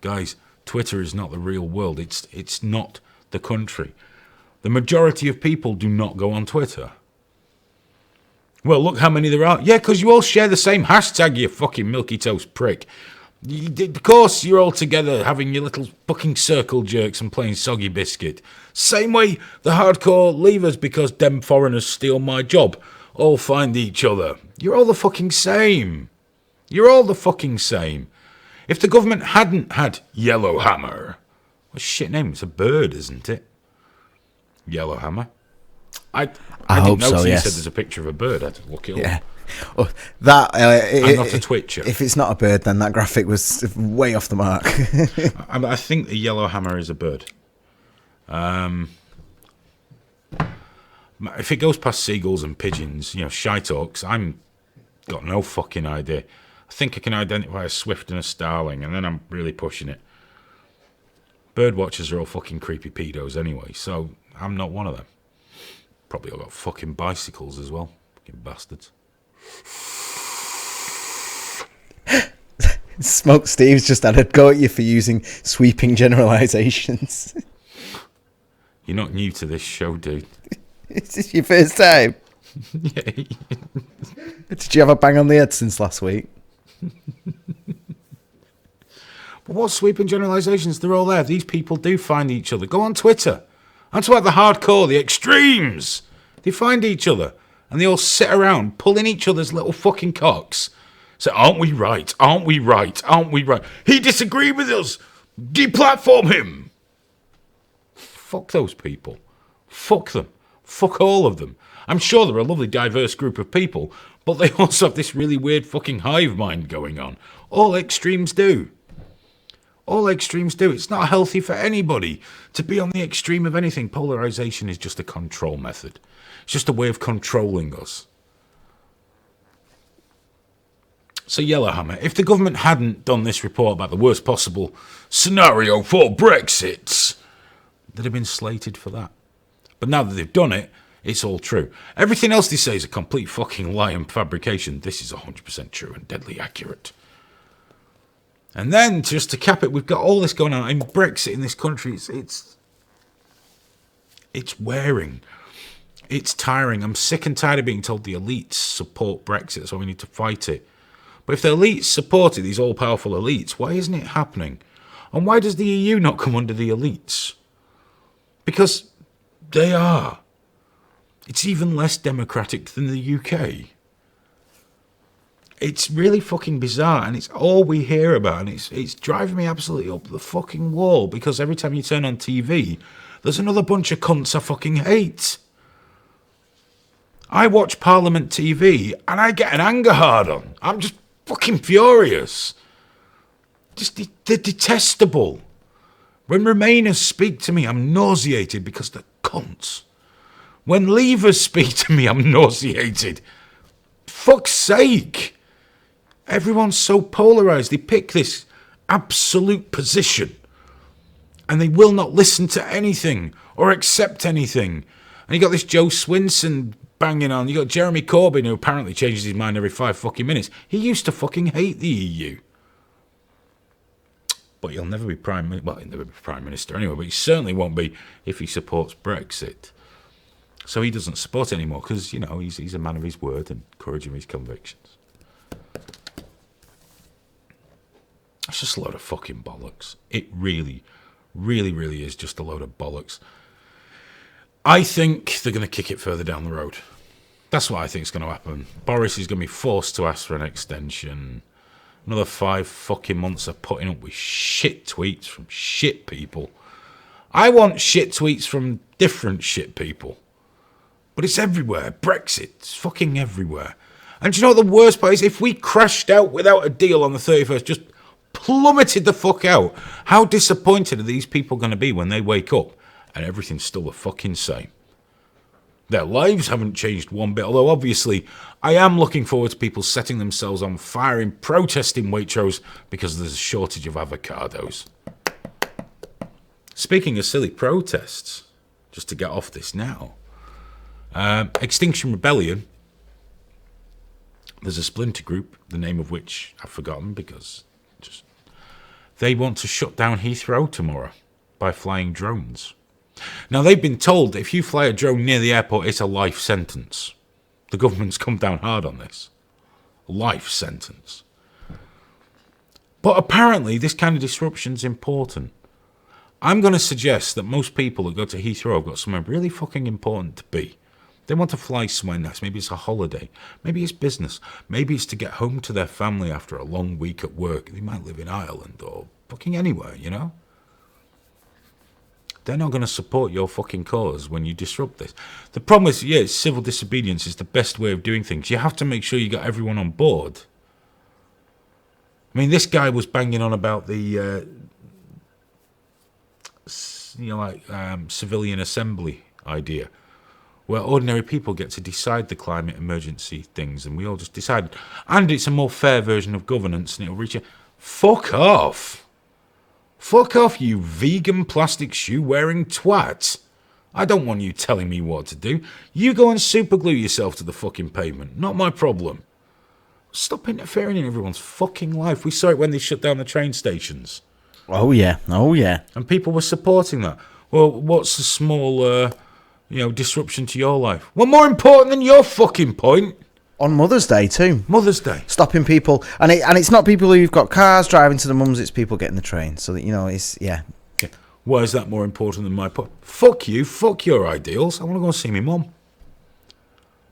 Guys, Twitter is not the real world. It's not the country. The majority of people do not go on Twitter. Well, look how many there are. Yeah, because you all share the same hashtag, you fucking milky toast prick. Of course, you're all together having your little fucking circle jerks and playing soggy biscuit. Same way the hardcore leavers because them foreigners steal my job all find each other. You're all the fucking same. You're all the fucking same. If the government hadn't had Yellowhammer, what a shit name, it's a bird, isn't it? Yellowhammer. I hope didn't know so, you yes. said there's a picture of a bird. I had to look it up. Oh, that I'm not a twitcher. If it's not a bird, then that graphic was way off the mark. I think the Yellowhammer is a bird. If it goes past seagulls and pigeons, shitehawks, I'm got no fucking idea. I think I can identify a swift and a starling, and then I'm really pushing it. Bird watchers are all fucking creepy pedos anyway, so I'm not one of them. Probably all got fucking bicycles as well. Fucking bastards. Smoke Steve's just had a go at you for using sweeping generalizations. You're not new to this show, dude. Is this your first time? Yeah. Did you have a bang on the head since last week? But what sweeping generalizations? They're all there. These people do find each other. Go on Twitter. That's what the hardcore, the extremes. They find each other. And they all sit around pulling each other's little fucking cocks. Say, aren't we right? Aren't we right? Aren't we right? He disagreed with us. Deplatform him. Fuck those people. Fuck them. Fuck all of them. I'm sure they're a lovely diverse group of people, but they also have this really weird fucking hive mind going on. All extremes do. All extremes do. It's not healthy for anybody to be on the extreme of anything. Polarization is just a control method. It's just a way of controlling us. So Yellowhammer, if the government hadn't done this report about the worst possible scenario for Brexit, they'd have been slated for that. But now that they've done it, it's all true. Everything else they say is a complete fucking lie and fabrication. This is 100% true and deadly accurate. And then, just to cap it, we've got all this going on. And Brexit in this country, it's wearing. It's tiring. I'm sick and tired of being told the elites support Brexit, so we need to fight it. But if the elites support it, these all-powerful elites, why isn't it happening? And why does the EU not come under the elites? Because they are. It's even less democratic than the UK. It's really fucking bizarre, and it's all we hear about, and it's driving me absolutely up the fucking wall, because every time you turn on TV, there's another bunch of cunts I fucking hate. I watch Parliament TV, and I get an anger hard on. I'm just fucking furious. They're detestable. When Remainers speak to me, I'm nauseated because they're cunts. When Leavers speak to me, I'm nauseated. Fuck's sake. Everyone's so polarised. They pick this absolute position. And they will not listen to anything or accept anything. And you got this Joe Swinson banging on. You got Jeremy Corbyn, who apparently changes his mind every 5 fucking minutes. He used to fucking hate the EU. But he'll never be Prime Minister. Well, he'll never be Prime Minister anyway, but he certainly won't be if he supports Brexit. So he doesn't support it anymore because, you know, he's a man of his word and courage of his convictions. It's just a load of fucking bollocks. It really, really, really is just a load of bollocks. I think they're going to kick it further down the road. That's what I think is going to happen. Boris is going to be forced to ask for an extension. Another 5 fucking months of putting up with shit tweets from shit people. I want shit tweets from different shit people. But it's everywhere. Brexit, it's fucking everywhere. And do you know what the worst part is? If we crashed out without a deal on the 31st, just plummeted the fuck out, how disappointed are these people going to be when they wake up and everything's still the fucking same? Their lives haven't changed one bit, although obviously I am looking forward to people setting themselves on fire in protest in Waitrose because there's a shortage of avocados. Speaking of silly protests, just to get off this now, Extinction Rebellion, there's a splinter group, the name of which I've forgotten because they want to shut down Heathrow tomorrow by flying drones. Now, they've been told that if you fly a drone near the airport, it's a life sentence. The government's come down hard on this. Life sentence. But apparently, this kind of disruption's important. I'm going to suggest that most people that go to Heathrow have got somewhere really fucking important to be. They want to fly somewhere nice. Maybe it's a holiday. Maybe it's business. Maybe it's to get home to their family after a long week at work. They might live in Ireland or fucking anywhere, you know? They're not going to support your fucking cause when you disrupt this. The problem is, yeah, civil disobedience is the best way of doing things. You have to make sure you got everyone on board. I mean, this guy was banging on about the, civilian assembly idea, where ordinary people get to decide the climate emergency things, and we all just decide. And it's a more fair version of governance, and it'll reach a... Fuck off! Fuck off, you vegan plastic shoe-wearing twat. I don't want you telling me what to do. You go and superglue yourself to the fucking pavement. Not my problem. Stop interfering in everyone's fucking life. We saw it when they shut down the train stations. Oh, yeah. Oh, yeah. And people were supporting that. Well, what's the small, disruption to your life? Well, more important than your fucking point. On Mother's Day, too. Mother's Day. Stopping people. And it's not people who've got cars driving to the mums, it's people getting the train. So, that it's, yeah. Why is that more important than my point? Fuck you. Fuck your ideals. I want to go and see my mum.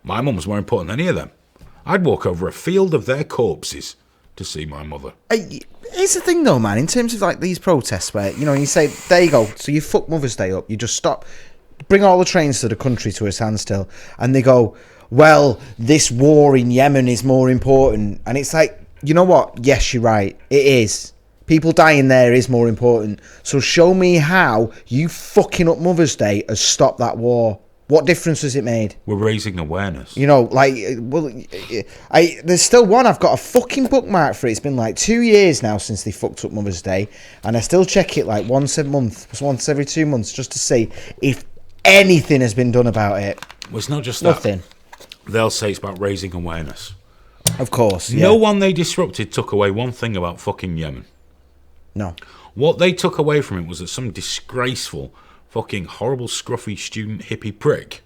My mum's more important than any of them. I'd walk over a field of their corpses to see my mother. Here's the thing, though, man. In terms of, like, these protests where, you say, there you go. So you fuck Mother's Day up. You just stop. Bring all the trains to the country to a standstill. And they go... well, this war in Yemen is more important. And it's like, you know what? Yes, you're right. It is. People dying there is more important. So show me how you fucking up Mother's Day has stopped that war. What difference has it made? We're raising awareness. There's still one. I've got a fucking bookmark for it. It's been like 2 years now since they fucked up Mother's Day. And I still check it like once every 2 months, just to see if anything has been done about it. Well, it's not just nothing. That. They'll say it's about raising awareness. Of course, yeah. No one they disrupted took away one thing about fucking Yemen. No. What they took away from it was that some disgraceful, fucking horrible, scruffy student hippie prick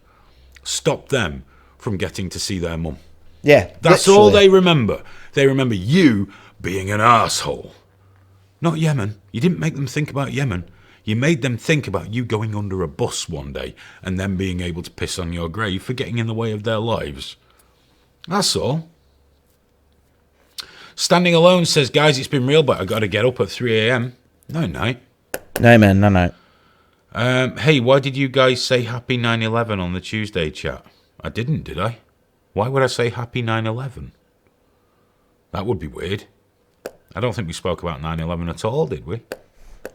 stopped them from getting to see their mum. Yeah, that's literally all they remember. They remember you being an asshole. Not Yemen. You didn't make them think about Yemen. You made them think about you going under a bus one day and them being able to piss on your grave for getting in the way of their lives. That's all. Standing Alone says, guys, it's been real, but I got to get up at 3 a.m. No, night. No, man, no. Hey, why did you guys say Happy 9/11 on the Tuesday chat? I didn't, did I? Why would I say Happy 9/11? That would be weird. I don't think we spoke about 9/11 at all, did we?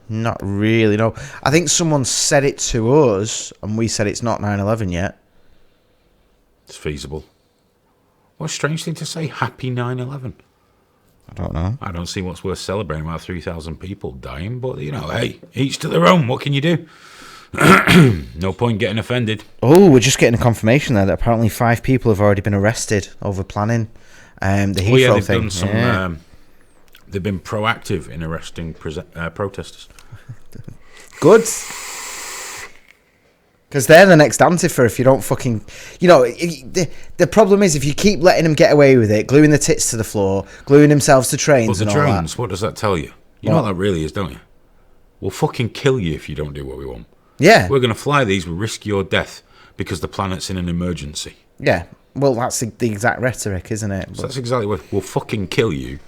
Not really, no. I think someone said it to us, and we said it's not 9/11 yet. It's feasible. What a strange thing to say, Happy 9/11. I don't know. I don't see what's worth celebrating about 3,000 people dying, but, hey, each to their own. What can you do? No point getting offended. Oh, we're just getting a confirmation there that apparently 5 people have already been arrested over planning the Heathrow thing. Done some, they've been proactive in arresting protesters. Good. Because they're the next Antifa if you don't fucking... the problem is if you keep letting them get away with it, gluing the tits to the floor, gluing themselves to trains and all that. drones, what does that tell you? You know what that really is, don't you? We'll fucking kill you if you don't do what we want. Yeah. We're going to fly these, we'll risk your death because the planet's in an emergency. Yeah. Well, that's the exact rhetoric, isn't it? So that's exactly what... We'll fucking kill you.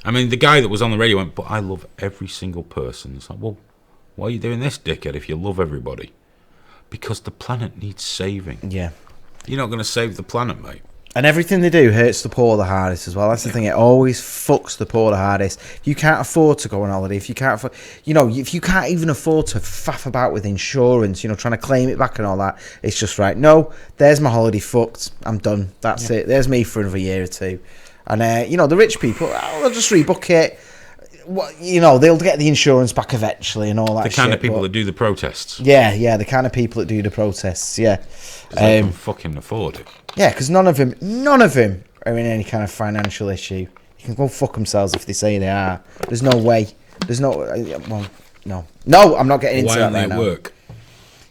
I mean, the guy that was on the radio went, but I love every single person. It's like, well, why are you doing this, dickhead, if you love everybody? Because the planet needs saving. Yeah. You're not going to save the planet, mate. And everything they do hurts the poor the hardest as well. That's the thing. It always fucks the poor the hardest. If you can't afford to go on holiday, if you can't afford, if you can't even afford to faff about with insurance, trying to claim it back and all that, it's just right. No, there's my holiday fucked. I'm done. That's it. There's me for another year or two. And, the rich people, they'll just rebook it. They'll get the insurance back eventually and all that shit. The kind of people that do the protests. Yeah, the kind of people that do the protests, yeah. They can fucking afford it. Yeah, because none of them are in any kind of financial issue. You can go fuck themselves if they say they are. There's no way. There's no... no. No, I'm not getting into that right now. Why aren't they at work?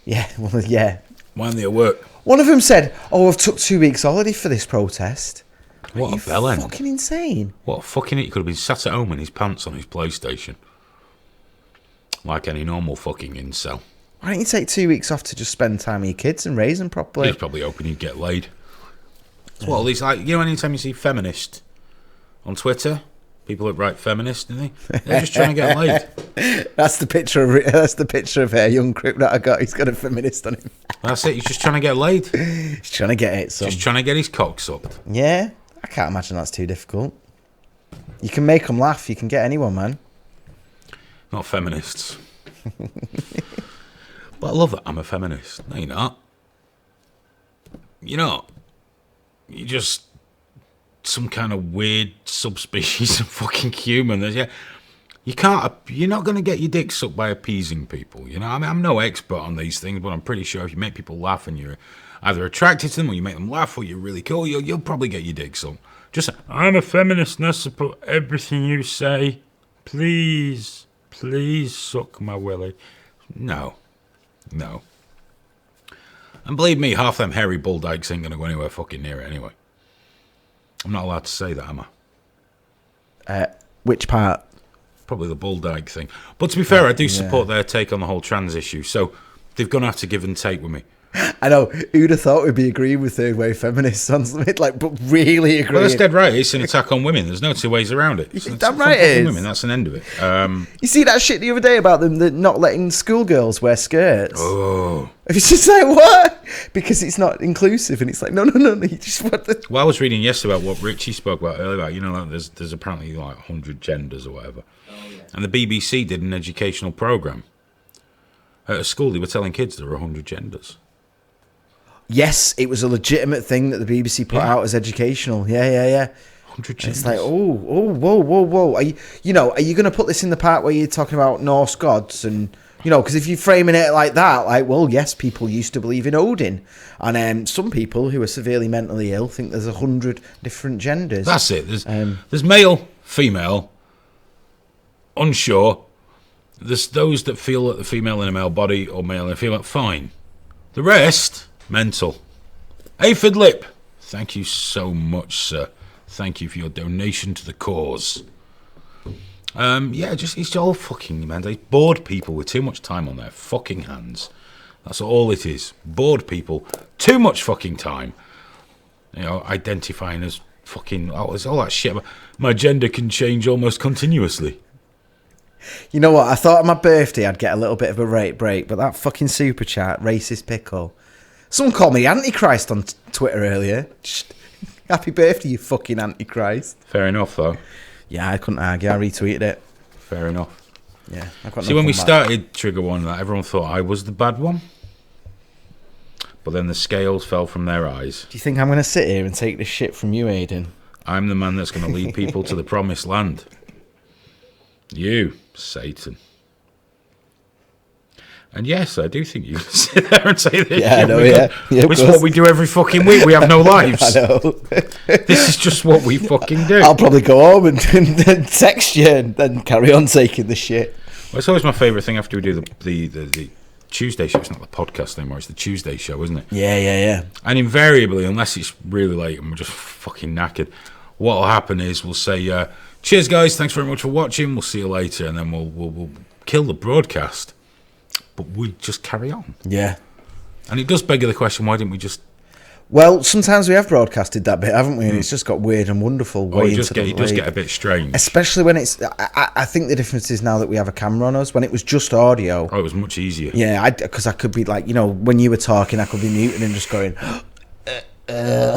Yeah, well, yeah. Why aren't they at work? One of them said, I've took 2 weeks holiday for this protest. What a bellend. Fucking insane. What a fucking... He could have been sat at home in his pants on his PlayStation. Like any normal fucking incel. Why don't you take 2 weeks off to just spend time with your kids and raise them properly? He's probably hoping he'd get laid. It's what all these, anytime you see feminist on Twitter, people that write feminist, they're just trying to get laid. That's the picture of young Crip that I got. He's got a feminist on him. That's it. He's just trying to get laid. He's trying to get it. Son. Just trying to get his cock sucked. Yeah, I can't imagine that's too difficult. You can make them laugh. You can get anyone, man. Not feminists. But I love that I'm a feminist. No, you're not. You're not. You're just some kind of weird subspecies of fucking human. You're not going to get your dick sucked by appeasing people. I'm no expert on these things, but I'm pretty sure if you make people laugh and you're either attracted to them or you make them laugh or you're really cool, you'll probably get your dick sucked. Just say, I'm a feminist and I support everything you say. Please suck my willy. No. And believe me, half them hairy bull dykes ain't going to go anywhere fucking near it anyway. I'm not allowed to say that, am I? Which part? Probably the bull dyke thing. But to be fair, I do support their take on the whole trans issue. So they're going to have to give and take with me. I know. Who'd have thought we'd be agreeing with third wave feminists on something but really agreeing? Well, that's dead right. It's an attack on women. There's no two ways around it. You're damn right it is. Women, that's an end of it. You see that shit the other day about them not letting schoolgirls wear skirts? Oh. It's just like, what? Because it's not inclusive, and it's like, no, you just want the... Well, I was reading yesterday about what Richie spoke about earlier, about, there's apparently 100 genders or whatever. Oh, yeah. And the BBC did an educational programme. At a school, they were telling kids there were 100 genders. Yes, it was a legitimate thing that the BBC put out as educational. Yeah. 100 genders. It's like, whoa. Are you going to put this in the part where you're talking about Norse gods and... because if you're framing it like that, yes, people used to believe in Odin. And some people who are severely mentally ill think there's 100 different genders. That's it. There's male, female, unsure. There's those that feel that the female in a male body or male in a female. Fine. The rest, mental. Aphid Lip, thank you so much, sir. Thank you for your donation to the cause. It's all fucking, man. They bored people with too much time on their fucking hands. That's all it is. Bored people, too much fucking time. Identifying as fucking, there's all that shit. My gender can change almost continuously. You know what? I thought on my birthday I'd get a little bit of a rate break, but that fucking super chat, racist pickle. Someone called me Antichrist on Twitter earlier. Happy birthday, you fucking Antichrist. Fair enough, though. Yeah, I couldn't argue. I retweeted it. Fair enough. Yeah. See, when we started Trigger Warning, everyone thought I was the bad one. But then the scales fell from their eyes. Do you think I'm going to sit here and take this shit from you, Aidan? I'm the man that's going to lead people to the promised land. You, Satan. And yes, I do think you can sit there and say that. Yeah, I know, yeah. Which is what we do every fucking week. We have no lives. I know. This is just what we fucking do. I'll probably go home and text you and then carry on taking the shit. Well, it's always my favourite thing after we do the Tuesday show. It's not the podcast anymore. It's the Tuesday show, isn't it? Yeah. And invariably, unless it's really late and we're just fucking knackered, what will happen is we'll say, cheers, guys. Thanks very much for watching. We'll see you later. And then we'll kill the broadcast. But we just carry on. Yeah. And it does beg the question, why didn't we just... Well, sometimes we have broadcasted that bit, haven't we? And it's just got weird and wonderful. It does get a bit strange. Especially when it's... I think the difference is now that we have a camera on us. When it was just audio... Oh, it was much easier. Yeah, because I could be like, when you were talking, I could be muting and just going...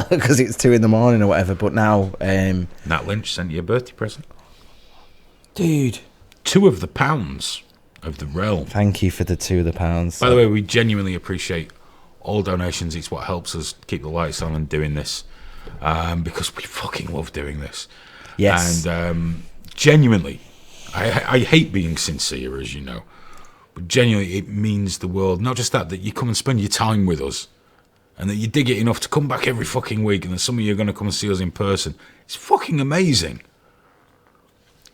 because it's 2 a.m. or whatever. But now, Nat Lynch sent you a birthday present. dude, 2 of the pounds of the realm. thank you for the £2. By the way, we genuinely appreciate all donations. It's what helps us keep the lights on and doing this, because we fucking love doing this. Yes. And genuinely, I hate being sincere, as you know, but genuinely it means the world. Not just that you come and spend your time with us, and that you dig it enough to come back every fucking week, and then some of you are going to come and see us in person. It's fucking amazing.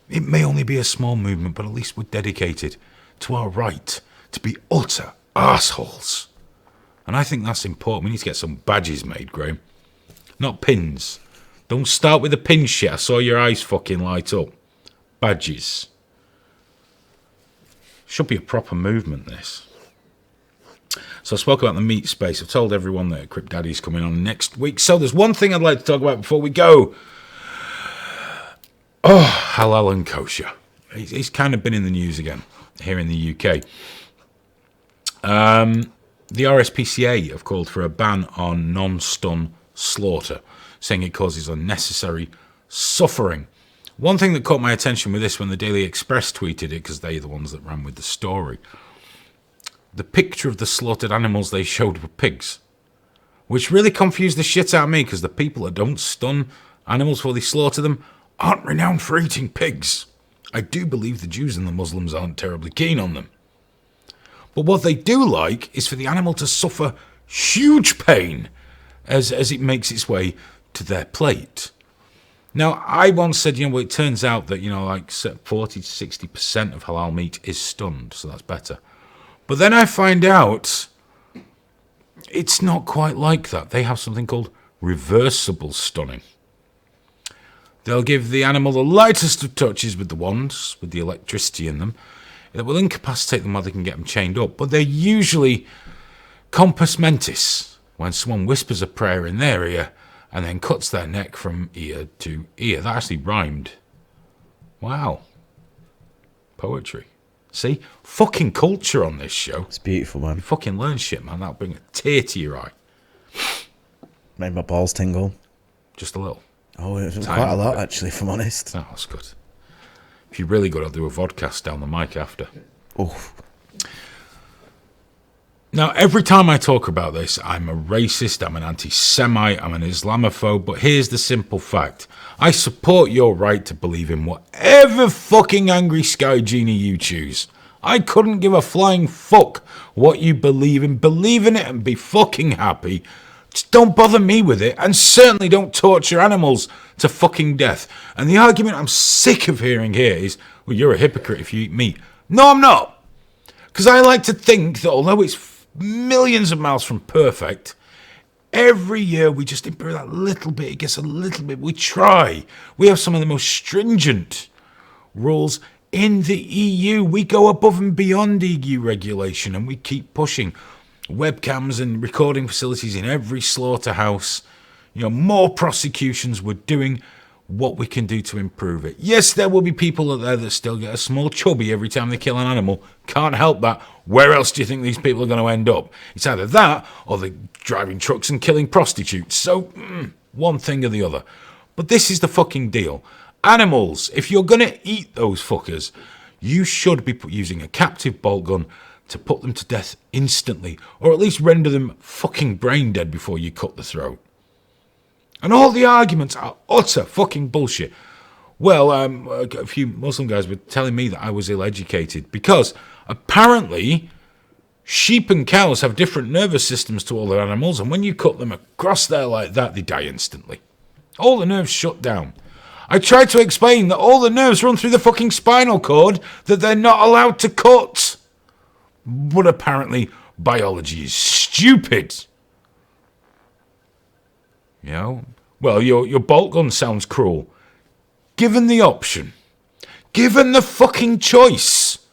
It may only be a small movement, but at least we're dedicated to our right to be utter arseholes. And I think that's important. We need to get some badges made, Graham. Not pins. Don't start with the pin shit. I saw your eyes fucking light up. Badges. Should be a proper movement, this. So I spoke about the meat space. I've told everyone that Crip Daddy's coming on next week. So there's one thing I'd like to talk about before we go. Oh, halal and kosher. He's kind of been in the news again here in the UK. The RSPCA have called for a ban on non-stun slaughter, saying it causes unnecessary suffering. One thing that caught my attention with this when the Daily Express tweeted it, because they're the ones that ran with the story, the picture of the slaughtered animals they showed were pigs, which really confused the shit out of me, because the people that don't stun animals before they slaughter them aren't renowned for eating pigs. I do believe the Jews and the Muslims aren't terribly keen on them. But what they do like is for the animal to suffer huge pain as it makes its way to their plate. Now, I once said, well, it turns out that, like 40 to 60% of halal meat is stunned, so that's better. But then I find out it's not quite like that. They have something called reversible stunning. They'll give the animal the lightest of touches with the wands, with the electricity in them. It will incapacitate them while they can get them chained up. But they're usually compos mentis, when someone whispers a prayer in their ear and then cuts their neck from ear to ear. That actually rhymed. Wow. Poetry. See? Fucking culture on this show. It's beautiful, man. You fucking learn shit, man. That'll bring a tear to your eye. Made my balls tingle. Just a little. Oh, it was quite a lot, actually, if I'm honest. Oh, that's good. If you're really good, I'll do a vodcast down the mic after. Oh. Now, every time I talk about this, I'm a racist, I'm an anti-Semite, I'm an Islamophobe, but here's the simple fact. I support your right to believe in whatever fucking angry sky genie you choose. I couldn't give a flying fuck what you believe in. Believe in it and be fucking happy. Just don't bother me with it, and certainly don't torture animals to fucking death. And the argument I'm sick of hearing here is, well, you're a hypocrite if you eat meat. No, I'm not. Because I like to think that although it's millions of miles from perfect, every year we just improve that little bit. It gets a little bit. We try. We have some of the most stringent rules in the EU. We go above and beyond EU regulation, and we keep pushing. Webcams and recording facilities in every slaughterhouse. More prosecutions. We're doing what we can do to improve it. Yes, there will be people out there that still get a small chubby every time they kill an animal. Can't help that. Where else do you think these people are going to end up? It's either that or they're driving trucks and killing prostitutes. So, one thing or the other. But this is the fucking deal. Animals, if you're going to eat those fuckers, you should be using a captive bolt gun to put them to death instantly, or at least render them fucking brain dead before you cut the throat. And all the arguments are utter fucking bullshit. Well, a few Muslim guys were telling me that I was ill-educated because apparently sheep and cows have different nervous systems to all their animals, and when you cut them across there like that, they die instantly. All the nerves shut down. I tried to explain that all the nerves run through the fucking spinal cord that they're not allowed to cut. But apparently biology is stupid. Well, your bolt gun sounds cruel. Given the option, given the fucking choice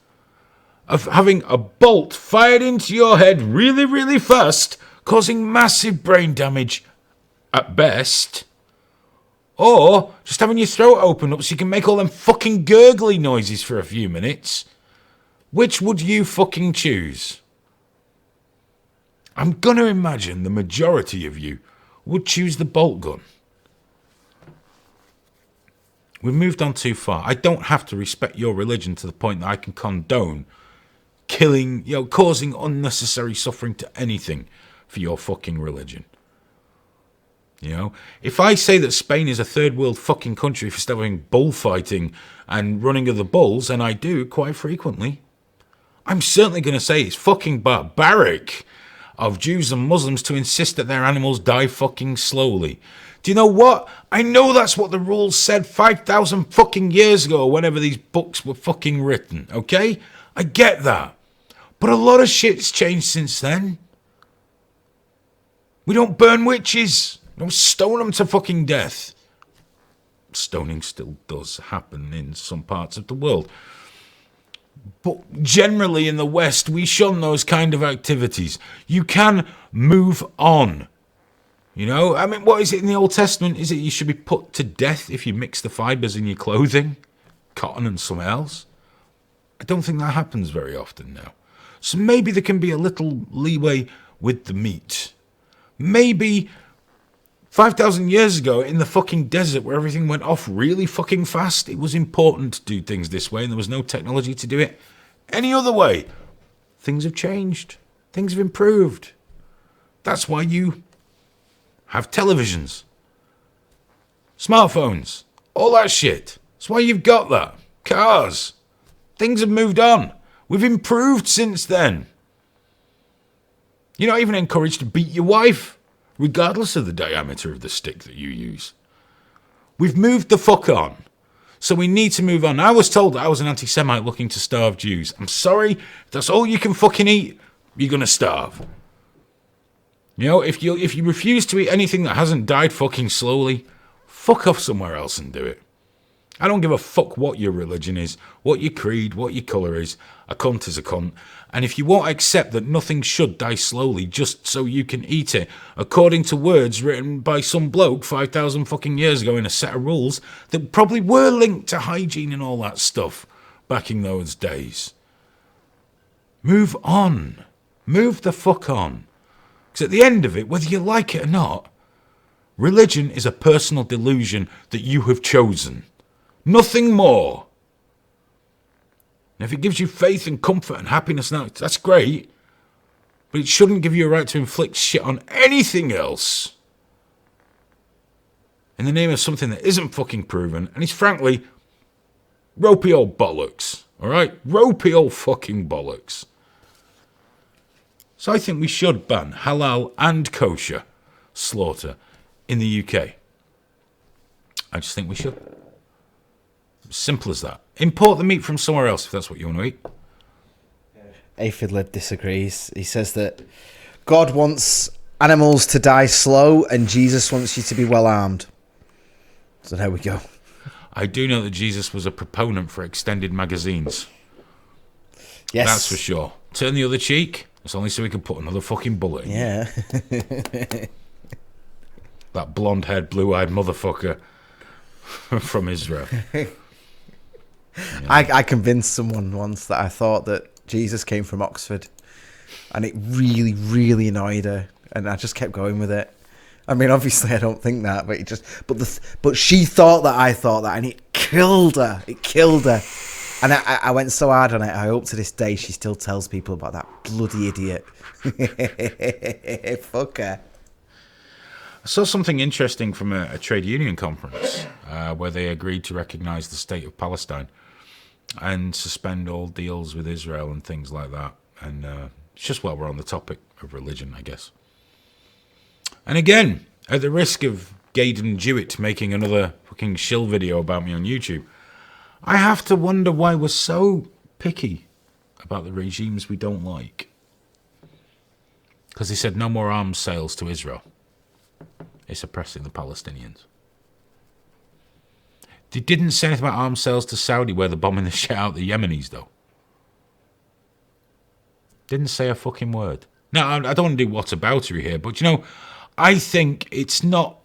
of having a bolt fired into your head really, really fast, causing massive brain damage at best, or just having your throat open up so you can make all them fucking gurgly noises for a few minutes, which would you fucking choose? I'm gonna imagine the majority of you would choose the bolt gun. We've moved on too far. I don't have to respect your religion to the point that I can condone killing, causing unnecessary suffering to anything for your fucking religion. If I say that Spain is a third world fucking country for having bullfighting and running of the bulls, and I do quite frequently, I'm certainly going to say it's fucking barbaric of Jews and Muslims to insist that their animals die fucking slowly. Do you know what? I know that's what the rules said 5,000 fucking years ago, whenever these books were fucking written, okay? I get that. But a lot of shit's changed since then. We don't burn witches. We don't stone them to fucking death. Stoning still does happen in some parts of the world. But generally in the West, we shun those kind of activities. You can move on. What is it in the Old Testament? Is it you should be put to death if you mix the fibers in your clothing? Cotton and something else? I don't think that happens very often now. So maybe there can be a little leeway with the meat. Maybe 5,000 years ago in the fucking desert where everything went off really fucking fast, it was important to do things this way and there was no technology to do it any other way. Things have changed. Things have improved. That's why you have televisions, smartphones, all that shit. That's why you've got that. Cars. Things have moved on. We've improved since then. You're not even encouraged to beat your wife, regardless of the diameter of the stick that you use. We've moved the fuck on. So we need to move on. I was told that I was an anti-Semite looking to starve Jews. I'm sorry, if that's all you can fucking eat, you're going to starve. If you refuse to eat anything that hasn't died fucking slowly, fuck off somewhere else and do it. I don't give a fuck what your religion is, what your creed, what your colour is. A cunt is a cunt. And if you won't accept that nothing should die slowly just so you can eat it, according to words written by some bloke 5,000 fucking years ago in a set of rules that probably were linked to hygiene and all that stuff back in those days. Move on. Move the fuck on. Because at the end of it, whether you like it or not, religion is a personal delusion that you have chosen. Nothing more. And if it gives you faith and comfort and happiness now, that's great. But it shouldn't give you a right to inflict shit on anything else. In the name of something that isn't fucking proven. And it's frankly, ropey old bollocks. Alright? Ropey old fucking bollocks. So I think we should ban halal and kosher slaughter in the UK. I just think we should. Simple as that. Import the meat from somewhere else if that's what you want to eat. Aphid Lib disagrees. He says that God wants animals to die slow and Jesus wants you to be well armed. So there we go. I do know that Jesus was a proponent for extended magazines. Yes. That's for sure. Turn the other cheek. It's only so we can put another fucking bullet in. Yeah. That blonde-haired, blue-eyed motherfucker from Israel. Yeah. I convinced someone once that I thought that Jesus came from Oxford, and it really, really annoyed her, and I just kept going with it. I mean, obviously, I don't think that, but but she thought that I thought that, and it killed her. It killed her, and I went so hard on it. I hope to this day she still tells people about that bloody idiot. Fuck her. I saw something interesting from a trade union conference where they agreed to recognise the state of Palestine and suspend all deals with Israel and things like that. And it's just while we're on the topic of religion, I guess. And again, at the risk of Gaydon Jewett making another fucking shill video about me on YouTube, I have to wonder why we're so picky about the regimes we don't like. Because they said no more arms sales to Israel. It's oppressing the Palestinians. They didn't say anything about arms sales to Saudi where they're bombing the shit out of the Yemenis, though. Didn't say a fucking word. Now, I don't want to do whataboutery here, but, I think it's not...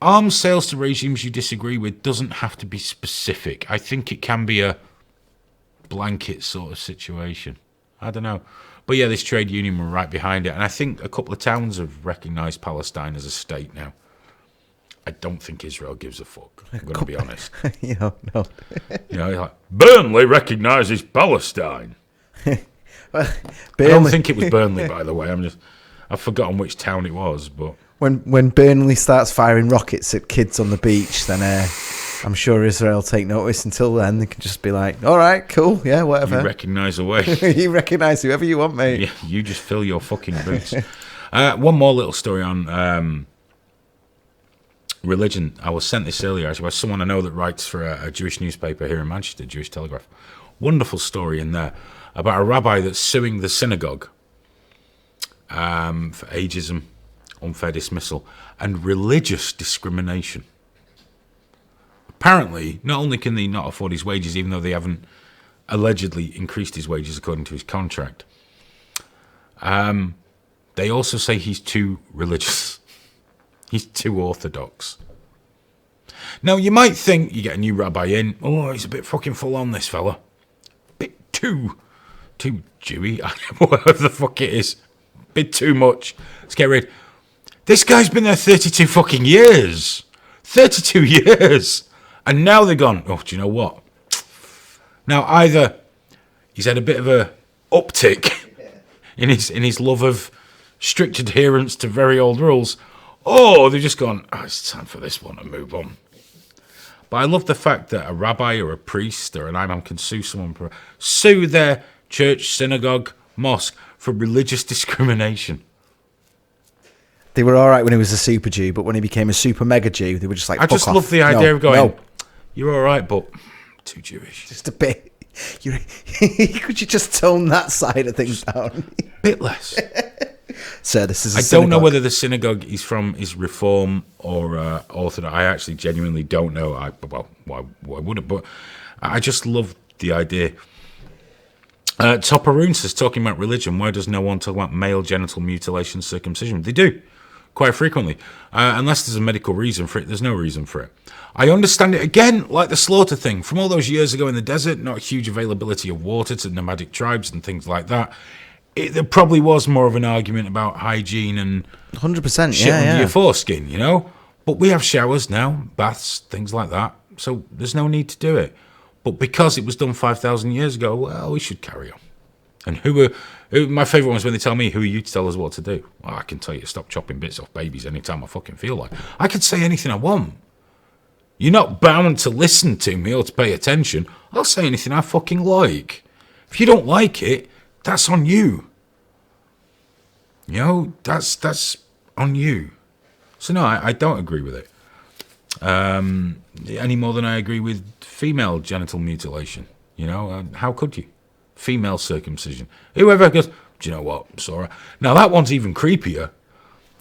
Arms sales to regimes you disagree with doesn't have to be specific. I think it can be a blanket sort of situation. I don't know. But yeah, this trade union were right behind it. And I think a couple of towns have recognised Palestine as a state now. I don't think Israel gives a fuck. I'm going to be honest. No. Like, Burnley recognises Palestine. I don't think it was Burnley, by the way. I've forgotten which town it was, but when Burnley starts firing rockets at kids on the beach, then I'm sure Israel take notice. Until then, they can just be like, "All right, cool, yeah, whatever." You recognise a way. You recognise whoever you want, mate. Yeah, you just fill your fucking boots. One more little story on religion. I was sent this earlier actually by someone I know that writes for a Jewish newspaper here in Manchester, Jewish Telegraph. Wonderful story in there about a rabbi that's suing the synagogue for ageism, unfair dismissal, and religious discrimination. Apparently, not only can they not afford his wages, even though they haven't allegedly increased his wages according to his contract, they also say he's too religious. He's too orthodox. Now, you might think you get a new rabbi in, oh, he's a bit fucking full on, this fella. Bit too Jewy, whatever the fuck it is. Bit too much. Let's get rid. This guy's been there 32 fucking years. 32 years. And now they're gone, oh, do you know what? Now, either he's had a bit of a uptick in his love of strict adherence to very old rules, or they've just gone, oh, it's time for this one to move on. But I love the fact that a rabbi or a priest or an imam can sue their church, synagogue, mosque for religious discrimination. They were all right when he was a super Jew, but when he became a super mega Jew, they were just like, I just off. love the idea of going, you're all right, but too Jewish. Just a bit. Could you just tone that side of things down? Bit less. Sir, this is a I synagogue. don't know whether the synagogue is Reform or Orthodox. I actually genuinely don't know. Why would it? But I just love the idea. Topperoon says, talking about religion, why does no one talk about male genital mutilation, circumcision? They do, quite frequently. Unless there's a medical reason for it, there's no reason for it. I understand it, again, like the slaughter thing. From all those years ago in the desert, not a huge availability of water to nomadic tribes and things like that. There probably was more of an argument about hygiene and 100%, shit under your foreskin, you know? But we have showers now, baths, things like that. So there's no need to do it. But because it was done 5,000 years ago, well, we should carry on. And who my favourite ones when they tell me, who are you to tell us what to do? Well, I can tell you to stop chopping bits off babies anytime I fucking feel like. I can say anything I want. You're not bound to listen to me or to pay attention. I'll say anything I fucking like. If you don't like it, that's on you. You know, that's on you. So no, I don't agree with it. Any more than I agree with female genital mutilation. You know, how could you? Female circumcision. Whoever goes, do you know what, Sora? Now that one's even creepier.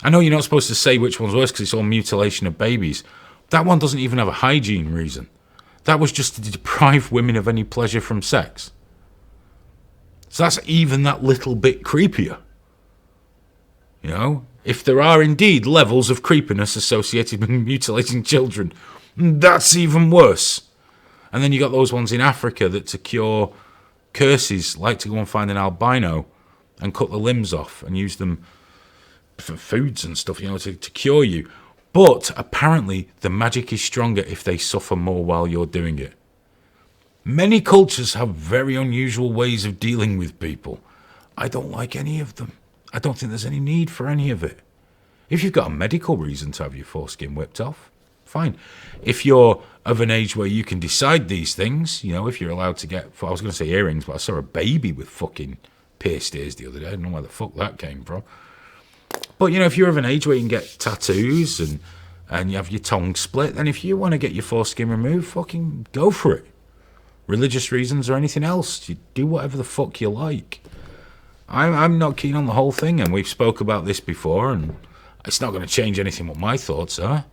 I know you're not supposed to say which one's worse because it's all mutilation of babies. That one doesn't even have a hygiene reason. That was just to deprive women of any pleasure from sex. So that's even that little bit creepier. You know, if there are indeed levels of creepiness associated with mutilating children, that's even worse. And then you got those ones in Africa that to cure curses like to go and find an albino and cut the limbs off and use them for foods and stuff, you know, to cure you. But apparently the magic is stronger if they suffer more while you're doing it. Many cultures have very unusual ways of dealing with people. I don't like any of them. I don't think there's any need for any of it. If you've got a medical reason to have your foreskin whipped off, fine. If you're of an age where you can decide these things, you know, if you're allowed to get, I was going to say earrings, but I saw a baby with fucking pierced ears the other day. I don't know where the fuck that came from. But, you know, if you're of an age where you can get tattoos and you have your tongue split, then if you want to get your foreskin removed, fucking go for it. Religious reasons or anything else, you do whatever the fuck you like. I'm not keen on the whole thing, and we've spoke about this before, and it's not going to change anything what my thoughts are.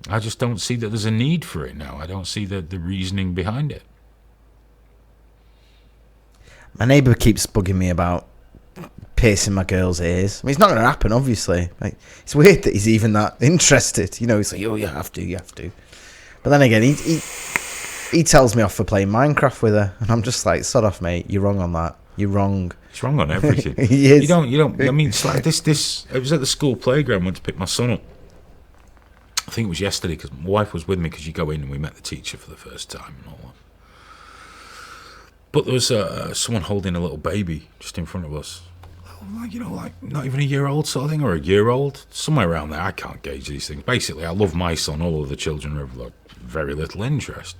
I just don't see that there's a need for it now. I don't see the reasoning behind it. My neighbour keeps bugging me about piercing my girl's ears. I mean, it's not going to happen, obviously. Like, it's weird that he's even that interested. You know, he's like, oh, you have to. But then again, he tells me off for playing Minecraft with her, and I'm just like, sod off, mate. You're wrong on that. You're wrong. He's wrong on everything. He is. You don't. I mean, it's like this. It was at the school playground. Went to pick my son up. I think it was yesterday because my wife was with me because you go in and we met the teacher for the first time and all that. But there was someone holding a little baby just in front of us. Like, like not even a year old sort of thing, or a year old, somewhere around there. I can't gauge these things. Basically, I love my son. All of the children are of like, very little interest.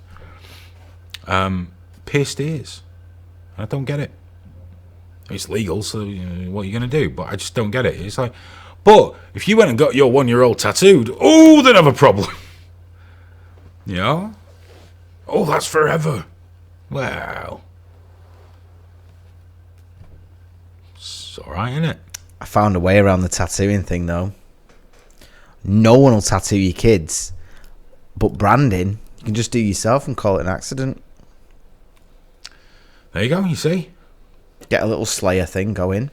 Pierced ears. I don't get it. It's legal, so what are you going to do? But I just don't get it. It's like, but if you went and got your 1-year-old tattooed, oh, they'd have a problem. Oh, that's forever. Well, it's all right, isn't it? I found a way around the tattooing thing, though. No one will tattoo your kids, but branding, you can just do yourself and call it an accident. There you go, you see. Get a little Slayer thing going.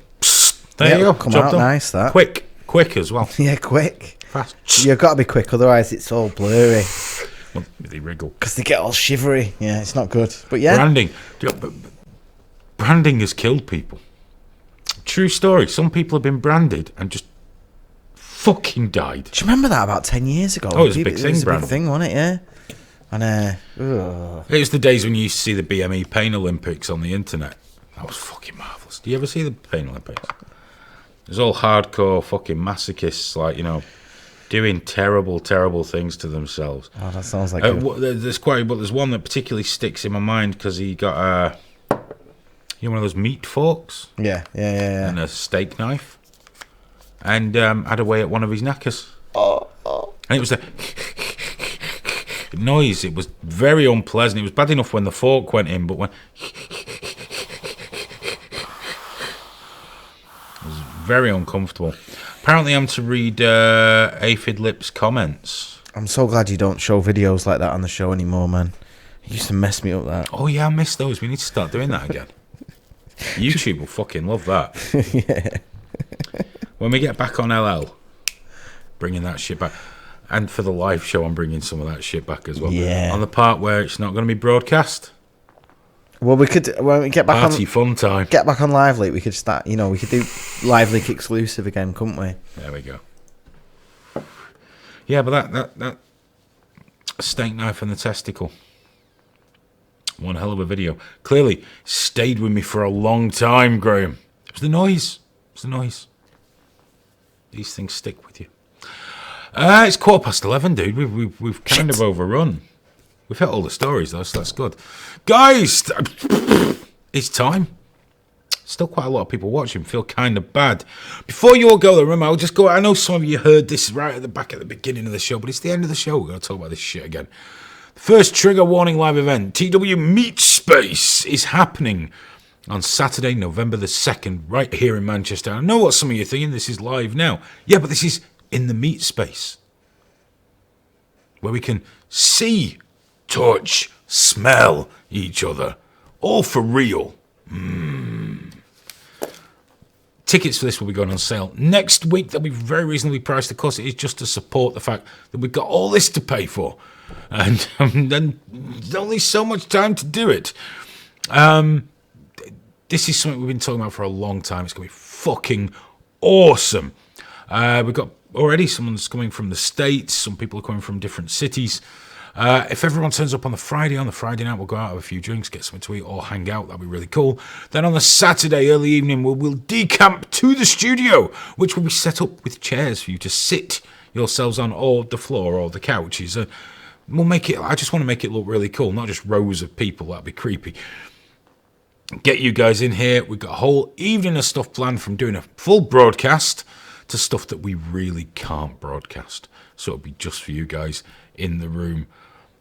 There you go. Come Job out done. nice, that. Quick as well. Yeah, quick. Fast. You've got to be quick, otherwise it's all blurry. Well, they wriggle. Because they get all shivery. Yeah, it's not good. But yeah. Branding has killed people. True story. Some people have been branded and just fucking died. Do you remember that about 10 years ago? Oh, it was a big thing, It was a big branding. thing, wasn't it? Yeah. And, It was the days when you used to see the BME Pain Olympics on the internet. That was fucking marvellous. Do you ever see the Pain Olympics? There's all hardcore fucking masochists, like, doing terrible, terrible things to themselves. Oh, that sounds like there's one that particularly sticks in my mind because he got one of those meat forks Yeah. and a steak knife, and had away at one of his knackers. And it was the noise. It was very unpleasant. It was bad enough when the fork went in, but when it was very uncomfortable. Apparently, I'm to read Aphid Lip's comments. I'm so glad you don't show videos like that on the show anymore, man. It used to mess me up, that. Oh yeah, I missed those. We need to start doing that again. YouTube will fucking love that. Yeah. When we get back on LL, bringing that shit back. And for the live show, I'm bringing some of that shit back as well. Yeah. On the part where it's not going to be broadcast. Well, we could, when we get back Party on... fun time. Get back on Live Leak, we could start, we could do Live Leak exclusive again, couldn't we? There we go. Yeah, but that steak knife and the testicle. One hell of a video. Clearly stayed with me for a long time, Graham. It was the noise. These things stick with you. It's 11:15, dude. We've kind of overrun. We've hit all the stories, though, so that's good. Guys, it's time. Still quite a lot of people watching. Feel kind of bad. Before you all go, though, remember, I'll just go. I know some of you heard this right at the back at the beginning of the show, but it's the end of the show. We're going to talk about this shit again. The first Trigger Warning live event, TW Meat Space, is happening on Saturday, November the 2nd, right here in Manchester. I know what some of you are thinking. This is live now. Yeah, but this is in the meat space, where we can see, touch, smell each other, all for real. Tickets for this will be going on sale next week. They'll be very reasonably priced. Of course, it is just to support the fact that we've got all this to pay for, and then there's only so much time to do it. This is something we've been talking about for a long time. It's going to be fucking awesome. We've got already someone's coming from the States. Some people are coming from different cities. If everyone turns up on the Friday night, we'll go out, have a few drinks, get something to eat, or hang out. That'll be really cool. Then on the Saturday early evening, we'll decamp to the studio, which will be set up with chairs for you to sit yourselves on, or the floor, or the couches. We'll make it. I just want to make it look really cool, not just rows of people. That'd be creepy. Get you guys in here. We've got a whole evening of stuff planned, from doing a full broadcast to stuff that we really can't broadcast. So it'll be just for you guys in the room.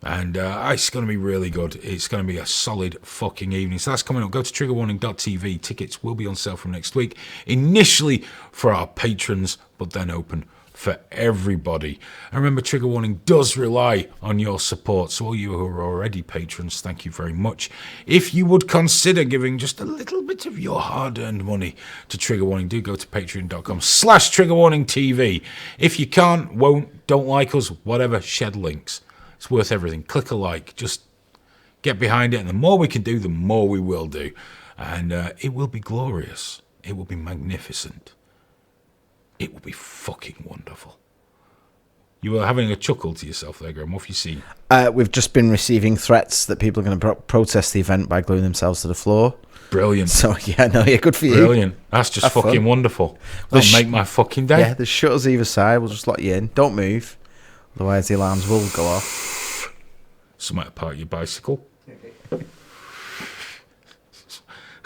And it's going to be really good. It's going to be a solid fucking evening. So that's coming up. Go to triggerwarning.tv. Tickets will be on sale from next week. Initially for our patrons, but then open for everybody. And remember, Trigger Warning does rely on your support. So all you who are already patrons, thank you very much. If you would consider giving just a little bit of your hard-earned money to Trigger Warning, do go to patreon.com/triggerwarningtv. If you can't, won't, don't like us, whatever, shed links. It's worth everything. Click a like. Just get behind it. And the more we can do, the more we will do. And it will be glorious. It will be magnificent. It will be fucking wonderful. You were having a chuckle to yourself there, Graham. What have you seen? We've just been receiving threats that people are going to protest the event by gluing themselves to the floor. Brilliant. So, good for you. Brilliant. That's just Have fucking fun. wonderful. That'll make my fucking day. Yeah, there's shutters either side. We'll just lock you in. Don't move. Otherwise, the alarms will go off. Somewhere to park your bicycle.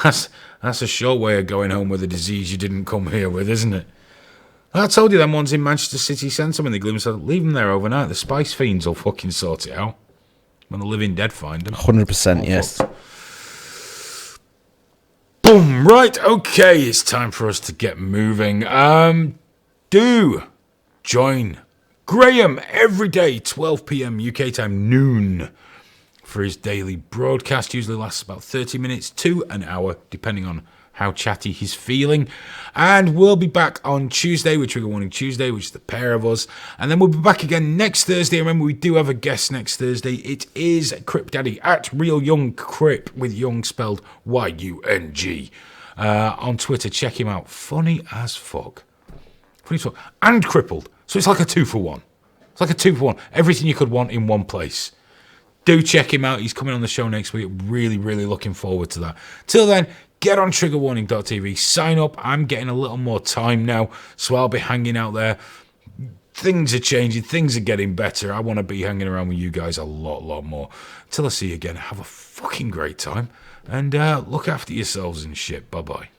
That's a sure way of going home with a disease you didn't come here with, isn't it? I told you them ones in Manchester city centre when they glue themselves. Leave them there overnight. The spice fiends will fucking sort it out. When the living dead find them. 100%, yes. Boom. Right, okay. It's time for us to get moving. Do join Graham every day, 12 p.m. UK time, noon, for his daily broadcast. Usually lasts about 30 minutes to an hour, depending on how chatty he's feeling. And we'll be back on Tuesday with Trigger Warning Tuesday, which is the pair of us. And then we'll be back again next Thursday. Remember, we do have a guest next Thursday. It is Crip Daddy at Real Young Crip, with Young spelled Y-U-N-G. On Twitter, check him out. Funny as fuck. Funny as fuck. And crippled. So it's like a 2-for-1. It's like a 2-for-1. Everything you could want in one place. Do check him out. He's coming on the show next week. Really, really looking forward to that. Till then, get on triggerwarning.tv. Sign up. I'm getting a little more time now, so I'll be hanging out there. Things are changing. Things are getting better. I want to be hanging around with you guys a lot more. Till I see you again, have a fucking great time. And look after yourselves and shit. Bye-bye.